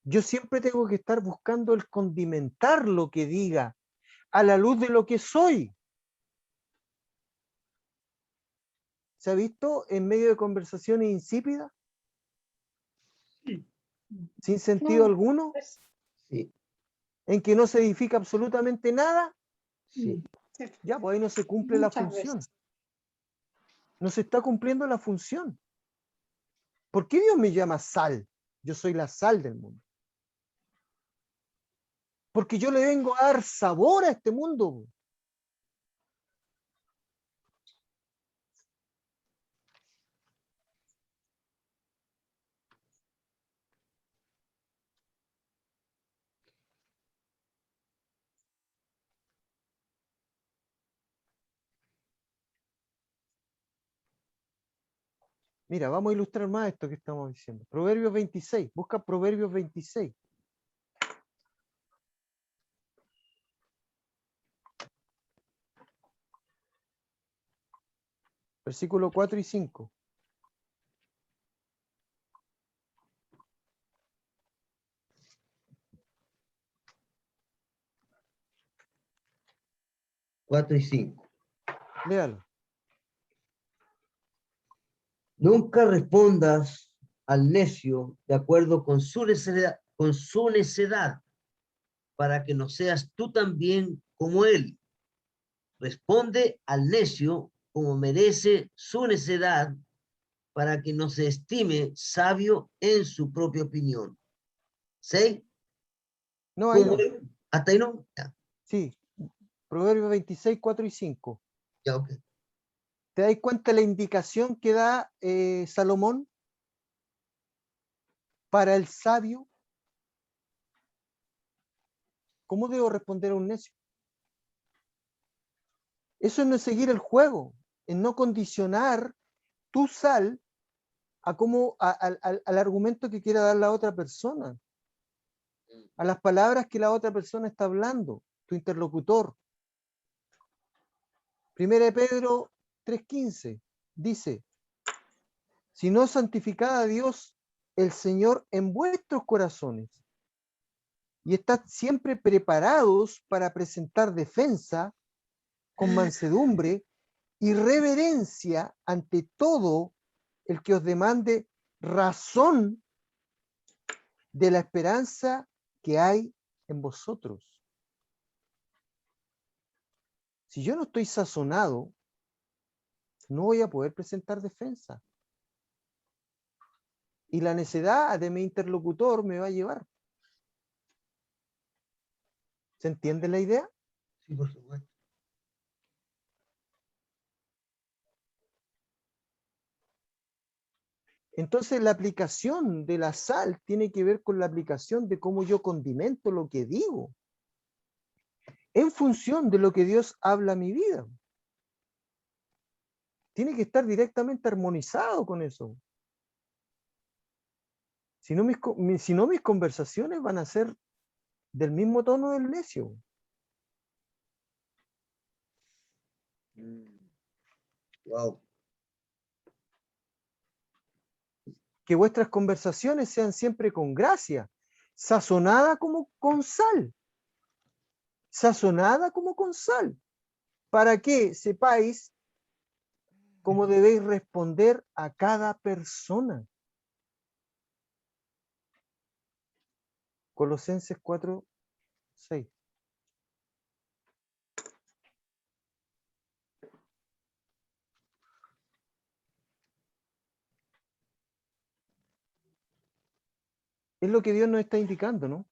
Yo siempre tengo que estar buscando el condimentar lo que diga a la luz de lo que soy. ¿Se ha visto en medio de conversaciones insípidas? sin sentido No. alguno, Sí, en que no se edifica absolutamente nada, sí. ya, pues ahí no se cumple la Muchas función. veces. No se está cumpliendo la función. ¿Por qué Dios me llama sal? Yo soy la sal del mundo. Porque yo le vengo a dar sabor a este mundo. Mira, vamos a ilustrar más esto que estamos diciendo. Proverbios 26, busca Proverbios 26. Versículo 4 y 5. Cuatro y 5. Léalo. Nunca respondas al necio de acuerdo con su necedad, para que no seas tú también como él. Responde al necio como merece su necedad, para que no se estime sabio en su propia opinión. ¿Sí? No, ahí no. ¿Hasta ahí no? Ya, Sí. Proverbios 26, 4 y 5. ya, ok. ¿Te das cuenta la indicación que da Salomón para el sabio? ¿Cómo debo responder a un necio? Eso no es seguir el juego, en no condicionar tu sal a cómo, al argumento que quiera dar la otra persona, a las palabras que la otra persona está hablando, tu interlocutor. Primera de Pedro 3:15 dice, si no santificad a Dios el Señor en vuestros corazones y estad siempre preparados para presentar defensa con mansedumbre y reverencia ante todo el que os demande razón de la esperanza que hay en vosotros. Si yo no estoy sazonado, no voy a poder presentar defensa. Y la necedad de mi interlocutor me va a llevar. ¿Se entiende la idea? Sí, por supuesto. Entonces la aplicación de la sal tiene que ver con la aplicación de cómo yo condimento lo que digo, en función de lo que Dios habla a mi vida. Tiene que estar directamente armonizado con eso. Si no, mis conversaciones van a ser del mismo tono del necio. Wow. Que vuestras conversaciones sean siempre con gracia, sazonada como con sal. Sazonada como con sal. Para que sepáis cómo debéis responder a cada persona. Colosenses 4:6. Es lo que Dios nos está indicando, ¿no?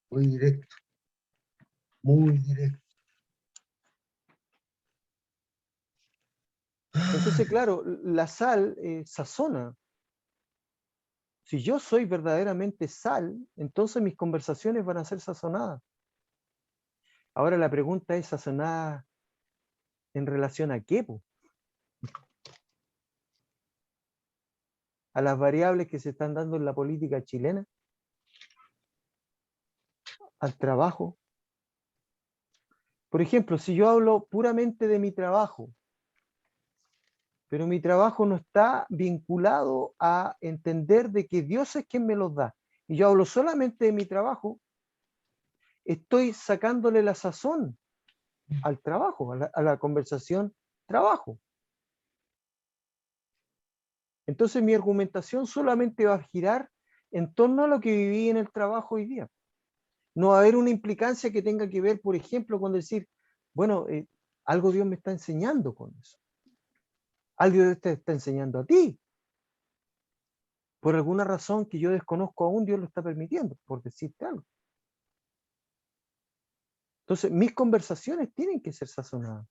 Muy directo. Muy directo. Entonces, claro, la sal sazona. Si yo soy verdaderamente sal, entonces mis conversaciones van a ser sazonadas. Ahora la pregunta es sazonada en relación a qué, po? A las variables que se están dando en la política chilena, al trabajo. Por ejemplo, si yo hablo puramente de mi trabajo, pero mi trabajo no está vinculado a entender de que Dios es quien me los da, y yo hablo solamente de mi trabajo, estoy sacándole la sazón al trabajo, a la conversación trabajo. Entonces mi argumentación solamente va a girar en torno a lo que viví en el trabajo hoy día. No va a haber una implicancia que tenga que ver, por ejemplo, con decir, bueno, algo Dios me está enseñando con eso. Algo Dios te está enseñando a ti. Por alguna razón que yo desconozco aún, Dios lo está permitiendo, por decirte algo. Entonces, mis conversaciones tienen que ser sazonadas.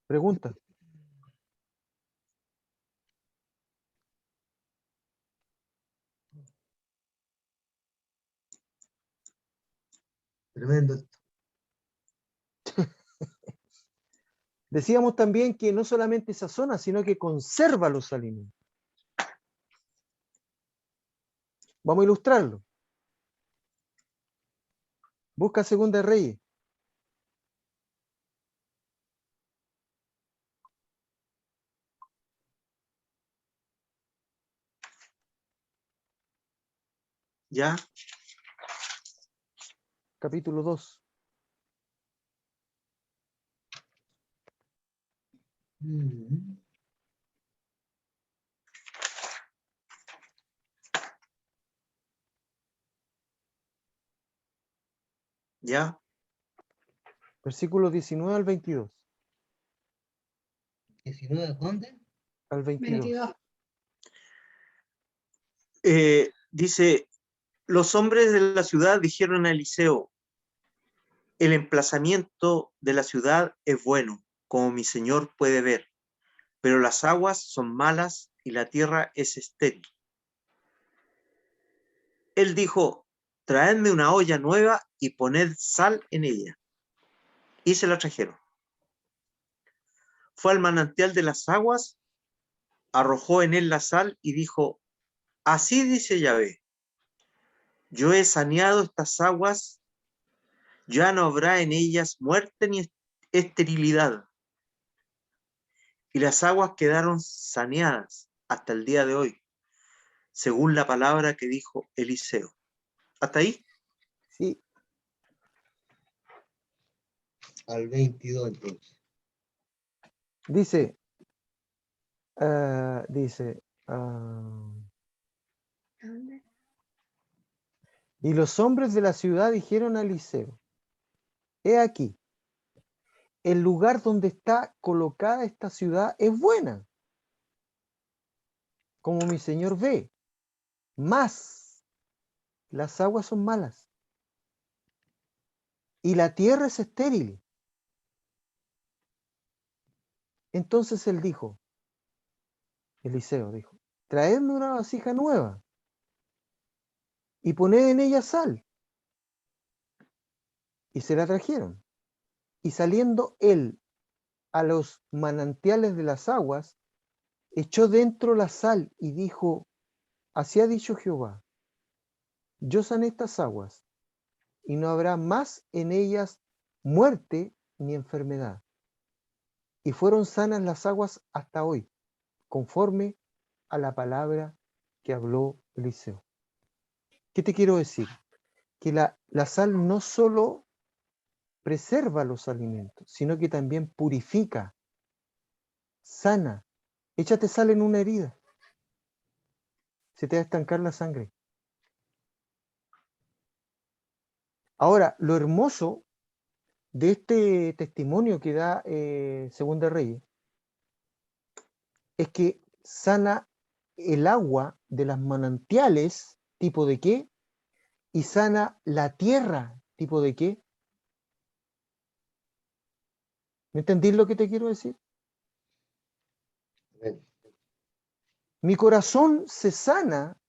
Pregunta. Tremendo esto. Decíamos también que no solamente sazona, sino que conserva los alimentos. Vamos a ilustrarlo. Busca Segunda de Reyes. ¿Ya? Capítulo 2. Mm. ¿Ya? Versículos 19 al 22. 19, ¿dónde? Al 22. 22. Dice, los hombres de la ciudad dijeron a Eliseo, el emplazamiento de la ciudad es bueno, como mi señor puede ver, pero las aguas son malas y la tierra es estéril. Él dijo, traedme una olla nueva y poned sal en ella. Y se la trajeron. Fue al manantial de las aguas, arrojó en él la sal y dijo, así dice Yahvé, yo he saneado estas aguas, ya no habrá en ellas muerte ni esterilidad. Y las aguas quedaron saneadas hasta el día de hoy, según la palabra que dijo Eliseo. ¿Hasta ahí? Sí. Al 22 entonces. Dice, ¿Dónde? y los hombres de la ciudad dijeron a Eliseo, he aquí, el lugar donde está colocada esta ciudad es buena, como mi señor ve, mas las aguas son malas y la tierra es estéril. Entonces él dijo, Eliseo dijo, traedme una vasija nueva y poned en ella sal. Y se la trajeron. Y saliendo él a los manantiales de las aguas, echó dentro la sal y dijo, así ha dicho Jehová, yo sané estas aguas y no habrá más en ellas muerte ni enfermedad. Y fueron sanas las aguas hasta hoy, conforme a la palabra que habló Eliseo. ¿Qué te quiero decir? Que la sal no solo preserva los alimentos, sino que también purifica, sana. Échate sal en una herida, se te va a estancar la sangre. Ahora, lo hermoso de este testimonio que da Segunda Reyes es que sana el agua de las manantiales, tipo de qué, y sana la tierra, tipo de qué. ¿Me entendís lo que te quiero decir? Mi corazón se sana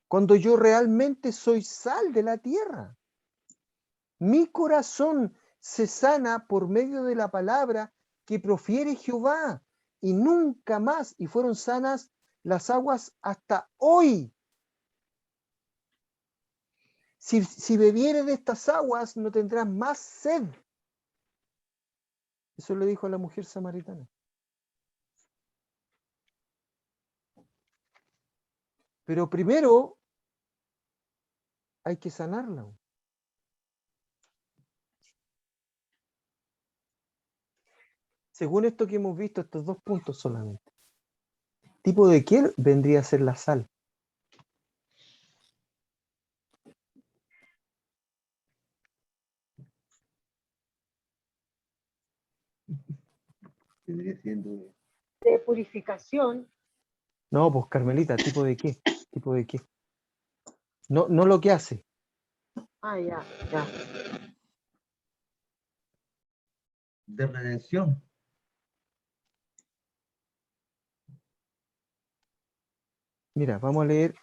cuando yo realmente soy sal de la tierra. Mi corazón se sana por medio de la palabra que profiere Jehová y nunca más, y fueron sanas las aguas hasta hoy. Si bebieres de estas aguas, no tendrás más sed. Eso le dijo a la mujer samaritana. Pero primero hay que sanarla. según esto que hemos visto, estos 2 puntos solamente. ¿Tipo de qué vendría a ser la sal? Vendría siendo De purificación. No, pues Carmelita, ¿tipo de qué? ¿Tipo de qué? No, no lo que hace. Ah, ya, ya. de redención. Mira, vamos a leer.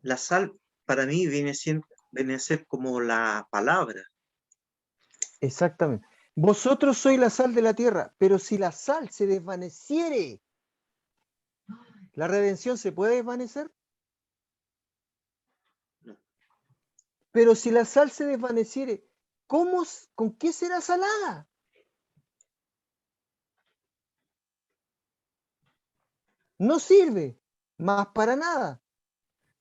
La sal para mí viene a ser como la palabra. Exactamente. Vosotros sois la sal de la tierra, pero si la sal se desvaneciere, ¿la redención se puede desvanecer? No. Pero si la sal se desvaneciere, ¿con qué será salada? No sirve más para nada,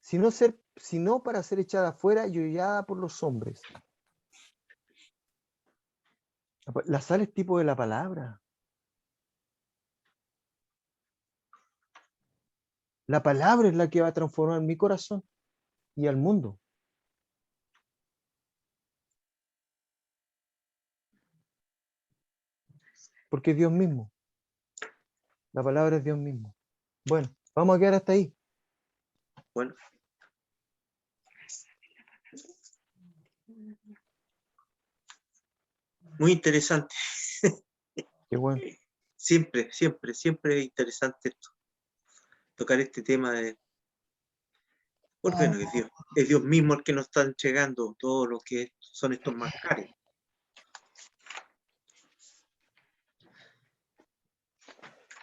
sino para ser echada afuera y hollada por los hombres. La sal es tipo de la palabra. La palabra es la que va a transformar mi corazón y al mundo. Porque es Dios mismo. La palabra es Dios mismo. Bueno, vamos a quedar hasta ahí. Bueno. Muy interesante. Qué bueno. Siempre es interesante esto. Tocar este tema de... Porque bueno, es Dios mismo el que nos está entregando todo lo que son estos manjares.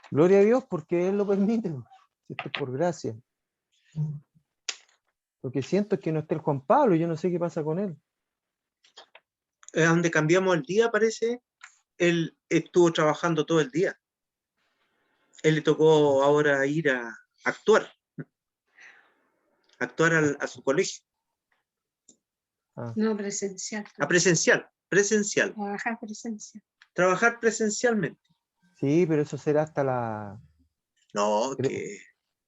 Gloria a Dios porque Él lo permite. Esto es por gracia. Lo que siento es que no está el Juan Pablo. Yo no sé qué pasa con él. Donde cambiamos el día, parece, él estuvo trabajando todo el día. Él le tocó ahora ir a actuar a su colegio. No presencial. A presencial. Trabajar presencial. Trabajar presencialmente. Sí, pero eso será hasta las No, 3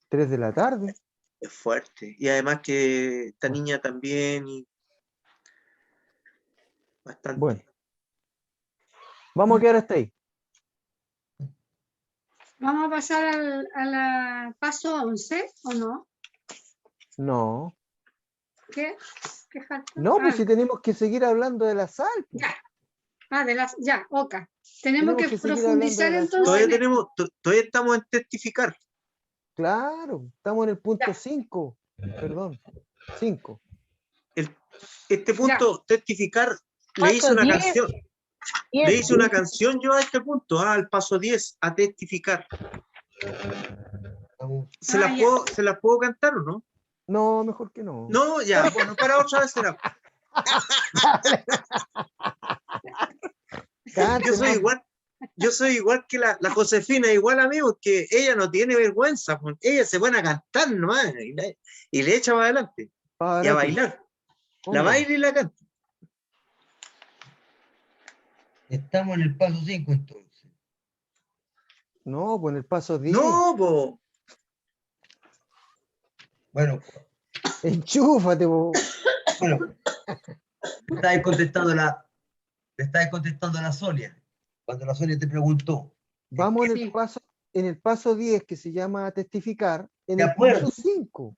que de la tarde. es fuerte. Y además que esta niña también, y bastante. Bueno, vamos a quedar hasta ahí. ¿Vamos a pasar al paso 11 o no? No, ¿Qué falta? no, pues si tenemos que seguir hablando de la sal. Pues. Ya. Ya, ok. Tenemos Tenemos que que seguir hablando profundizar de la entonces. Todavía estamos en testificar. Claro, estamos en el punto Ya. 5. Perdón, 5. Este punto, testificar, le hice Paso una 10. canción. Le hice una canción yo a este punto, al paso 10, a testificar. ¿Se las puedo cantar o no? No, mejor que no. No, ya, bueno, para otra vez será. Yo soy igual que la Josefina, igual a mí, porque ella no tiene vergüenza, pues. Ella se pone a cantar nomás y le echa para adelante. Y a bailar. La baila y la canta. Estamos en el paso 5 entonces. No, pues en el paso 10. No, po. Bueno, Enchúfate, po. bueno. Le estabas contestando a la Sonia. Cuando la Sonia te preguntó. Vamos Sí. en el paso 10 que se llama testificar, en De el acuerdo. paso 5.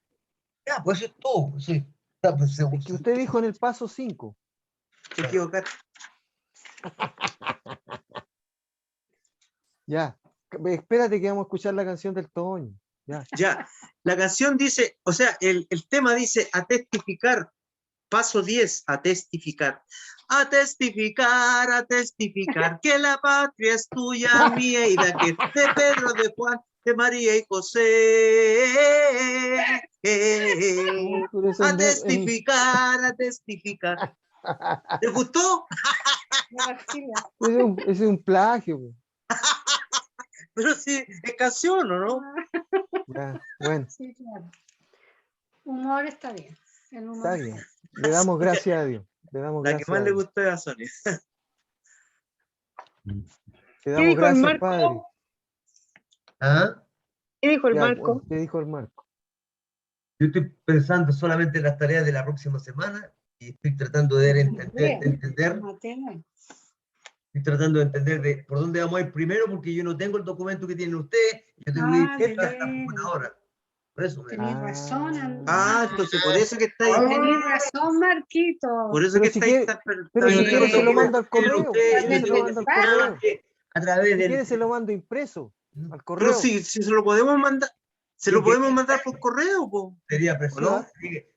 Ya, pues eso es todo. Sí. Ya, pues, Es que usted dijo en el paso 5. Se equivocaron. Ya, espérate que vamos a escuchar la canción del Toño. Ya. Ya, la canción dice, o sea, el tema dice a testificar, paso 10, a testificar. A testificar, que la patria es tuya, mía y de aquel, de Pedro, de Juan, de María y José. A testificar. ¿Te gustó? Ese es un plagio. Po. Pero sí, es canción, ¿o no? Ya, bueno. Sí, claro. Humor está bien. el número. Está bien. Le damos gracias a Dios. Le damos La que gracias más a le Dios. gustó era Sonia. Le damos dijo el gracias, Marco? Padre. ¿Ah? ¿Qué dijo el Ya, Marco? ¿qué dijo el Marco? Yo estoy pensando solamente en las tareas de la próxima semana y estoy tratando de entender estoy tratando de entender por dónde vamos a ir primero, porque yo no tengo el documento que tienen ustedes, yo tengo que ir Ah, directo a de esta veras. computadora. Por eso me Tenés razón, Entonces por eso que está ahí. Tenés razón, Marquito. Por eso Pero que si está ahí. quiere- pero si quiere se lo manda al correo. Usted, Si quiere se lo manda al correo. a través Si del... quiere se lo mando impreso al Pero correo. si se lo podemos mandar, se lo podemos mandar por correo, po. Sería ¿O precioso, no?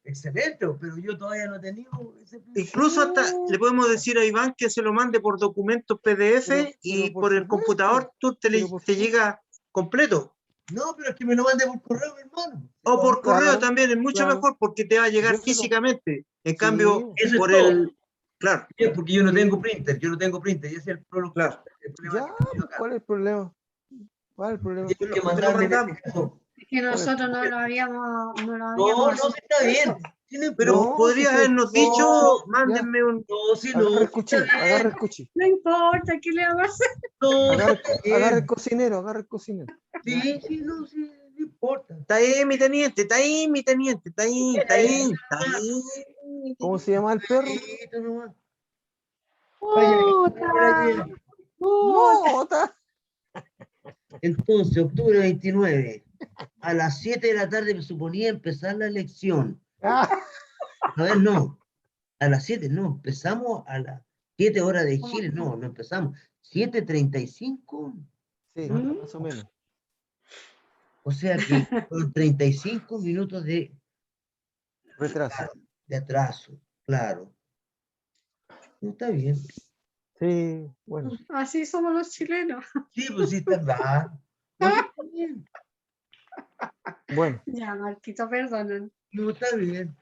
excelente, pero yo todavía no he tenido ese Incluso hasta le podemos decir a Iván que se lo mande por documentos PDF Pero y por por el supuesto, computador pero por te supuesto. llega completo. No, pero es que me lo mande por correo, mi hermano. O por correo Claro, también es mucho claro. mejor porque te va a llegar Yo se lo- físicamente. En Sí, cambio, Eso es por todo. el... Claro, Porque yo no Sí. tengo printer, y ese es el problema. claro. El problema ya, que tengo acá. ¿cuál es el problema? ¿Cuál es el problema? Tienen que Te lo mandarme en mandamos. este caso. Es que nosotros no lo habíamos No, está bien. Pero No, podría si usted- habernos dicho, no, mándenme un... No, si no, Agarra el está cuchillo, bien. agarra el cuchillo. No importa, ¿qué le vamos a hacer? No, Agarra, está bien. agarra el cocinero, agarra el cocinero. Sí, no importa. Está ahí, mi teniente, está ahí, mi teniente, está ahí, está ahí, está ahí. ¿Cómo se llama el perro? Poquito nomás. ¡Mota! Entonces, octubre 29, a las 7 de la tarde me suponía empezar la elección. Ah, A ver, no, a las 7, no, empezamos a las 7 horas de Chile, no empezamos. 7:35, sí, más o menos. o sea que con 35 minutos de Retraso. atraso, claro. No está bien. Sí, bueno. Así somos los chilenos. Sí, pues sí, está va. No, sí, está bien. Bueno, Ya, Marquito, perdonen. No, está bien.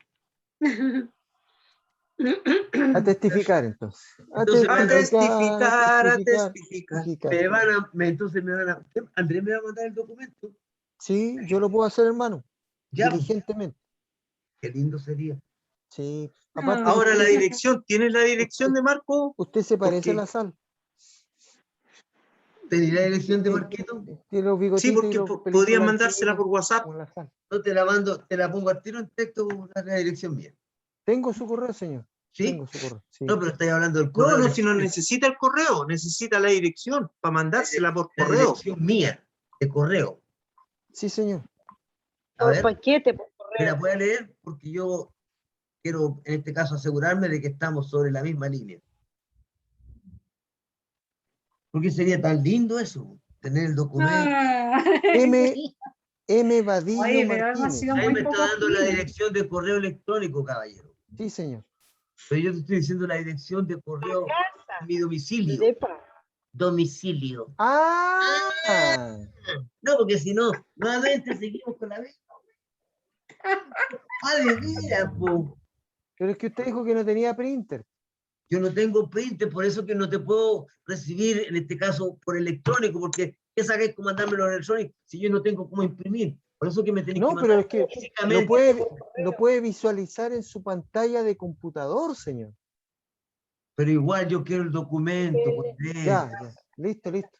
a testificar entonces. Entonces, A testificar, entonces me van a, Andrés me va a mandar el documento. Sí, yo lo puedo hacer, hermano. Ya, pues, Diligentemente. qué lindo sería. Sí. Aparte, Ahora la usted, dirección, ¿tienes la dirección de Marco? usted se parece porque- a la sal. ¿Tenía la dirección de Marquito? Tiene los Sí, bigotitos y porque los pelitos podrían blanquitos mandársela por WhatsApp. como la sal. No te la mando, te la pongo al tiro en texto, la dirección mía. Tengo su correo, señor. ¿Sí? Tengo su correo. Sí. No, pero estoy hablando del No, correo. no, si no necesita el correo, necesita la dirección para mandársela por La correo. dirección mía, de correo. Sí, señor. A Por ver, paquete, por me la correo. voy a leer porque yo quiero, en este caso, asegurarme de que estamos sobre la misma línea. Porque sería tan lindo eso, tener el documento. Ah. M. Vadillo Oye, pero algo Martínez. así Ahí muy me está poco dando la fino. dirección de correo electrónico, caballero. Sí, señor. Pero yo te estoy diciendo la dirección de correo de mi domicilio. Depa. Domicilio. Ah, No, porque si no, nuevamente seguimos con la misma. Ah, de veras, po. pero es que usted dijo que no tenía printer. Yo no tengo printer, por eso que no te puedo recibir, en este caso, por electrónico, porque ¿qué sabes cómo mandármelo electrónico si yo no tengo cómo imprimir? Por eso que me tenéis que No, pero mandar es que físicamente. lo puede visualizar en su pantalla de computador, señor. Pero igual yo quiero el documento. Pues, Ya, ya. Listo, listo.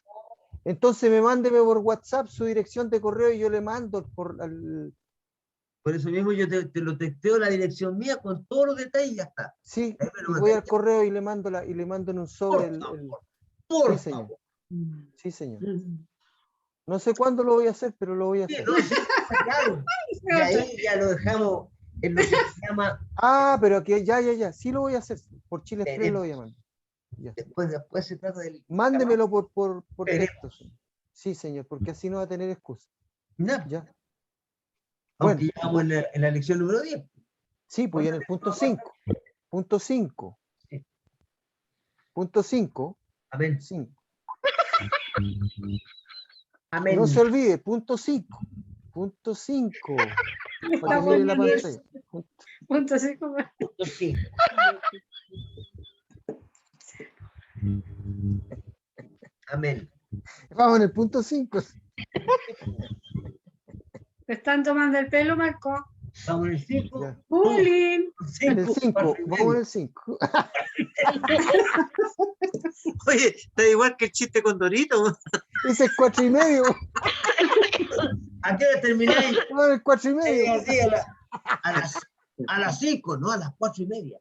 Entonces mándeme por WhatsApp su dirección de correo y yo le mando Por eso mismo yo te lo texteo la dirección mía con todos los detalles y ya está. sí, Ahí me lo y voy mandáis. al correo y le mando en un sobre Por sí, señor. favor. Sí, señor. No sé cuándo lo voy a hacer, pero lo voy a Sí, hacer. no, sí, claro. Y ahí ya lo dejamos en lo que se llama, Ah, pero aquí ya. Sí lo voy a hacer. Por Chile Express lo voy a mandar. Ya. después se trata del... Mándemelo por Veremos. texto, señor. Sí, señor, porque así no va a tener excusa. No, Ya. aunque Bueno. ya vamos en la lección número 10. Sí, pues ya en el punto 5. Punto 5. Sí. Punto 5. Amén. 5. Amén. No se olvide, punto 5. Punto 5. Para que mire la pantalla. Punto así como- Punto 5. Amén. Vamos en el punto 5. ¿Te están tomando el pelo, Marco? Estamos en el 5. Ya. Bullying. En el 5, vamos en el 5. Oye, está igual que el chiste con Dorito. Ese es 4:30. ¿A qué hora termináis? No, el 4:30. Así, a las 5, ¿no? A las 4:30.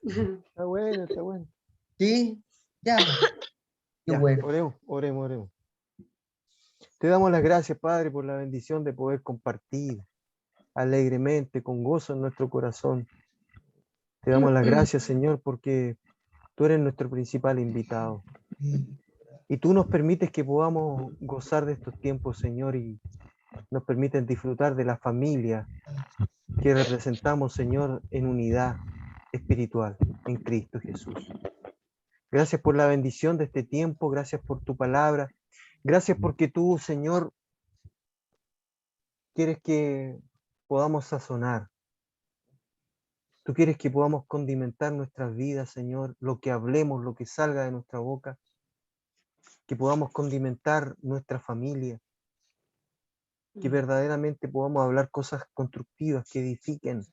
Está bueno, está bueno. ¿Sí? Ya. Qué Ya, bueno. oremos. Te damos las gracias, Padre, por la bendición de poder compartir alegremente, con gozo en nuestro corazón. Te damos las gracias, Señor, porque tú eres nuestro principal invitado. Y tú nos permites que podamos gozar de estos tiempos, Señor, y nos permites disfrutar de la familia que representamos, Señor, en unidad espiritual en Cristo Jesús. Gracias por la bendición de este tiempo, gracias por tu palabra, gracias porque tú, Señor, quieres que podamos sazonar. Tú quieres que podamos condimentar nuestras vidas, Señor, lo que hablemos, lo que salga de nuestra boca, que podamos condimentar nuestra familia, que verdaderamente podamos hablar cosas constructivas que edifiquen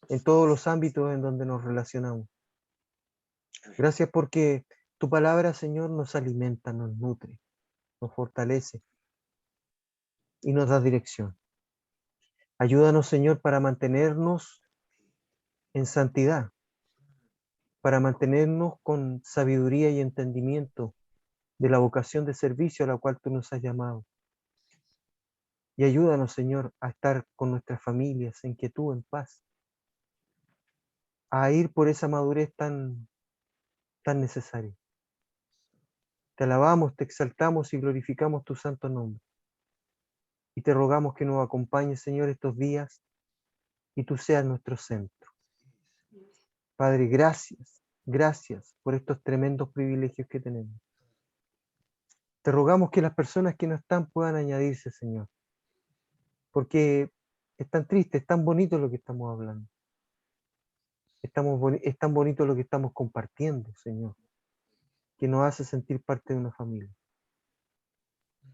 en todos los ámbitos en donde nos relacionamos. Gracias porque tu palabra, Señor, nos alimenta, nos nutre, nos fortalece y nos da dirección. Ayúdanos, Señor, para mantenernos en santidad, para mantenernos con sabiduría y entendimiento de la vocación de servicio a la cual tú nos has llamado. Y ayúdanos, Señor, a estar con nuestras familias en quietud, en paz, a ir por esa madurez tan necesaria. Te alabamos, te exaltamos y glorificamos tu santo nombre. Y te rogamos que nos acompañes, Señor, estos días y tú seas nuestro centro. Padre, gracias por estos tremendos privilegios que tenemos. Te rogamos que las personas que no están puedan añadirse, Señor, porque es tan triste, es tan bonito lo que estamos hablando. Es tan bonito lo que estamos compartiendo, Señor, que nos hace sentir parte de una familia.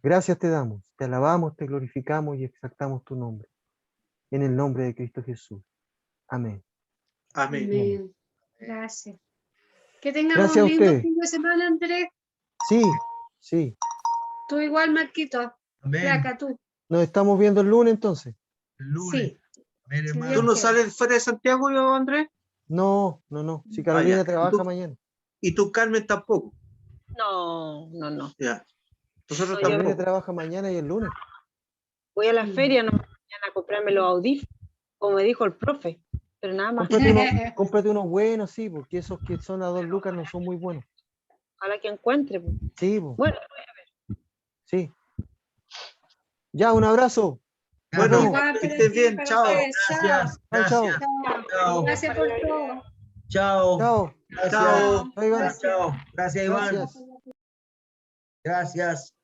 Gracias te damos, te alabamos, te glorificamos y exaltamos tu nombre. En el nombre de Cristo Jesús. Amén. Amén. Amén. Gracias. Que tengamos Gracias a un lindo ustedes. fin de semana, Andrés. Sí. Tú igual, Marquito. Amén. Flaca, tú. Nos estamos viendo el lunes entonces. El lunes. Sí. Amén, Sí, hermano. ¿Tú no Dios sales fuera de Santiago, yo, Andrés? No. Si Carolina ya. trabaja mañana. ¿Y tú, Carmen, tampoco? No. Ya. Nosotros No, yo Carolina tampoco. trabaja mañana y el lunes. Voy a la feria no, mañana a comprarme los audífonos, como me dijo el profe, pero nada más. Cómprate unos buenos, sí, porque esos que son a 2 lucas no son muy buenos. Ojalá que encuentre. Pues. Sí, po, Bueno, sí. Ya, un abrazo. Bueno, Igual que para estés ti, bien, para chao. ustedes. Gracias. Chao. Gracias. Chao. Chao. Gracias por todo. Chao. Chao. Gracias. Chao. Chao, Iván. Gracias. Chao. Gracias, Iván. Gracias. Gracias.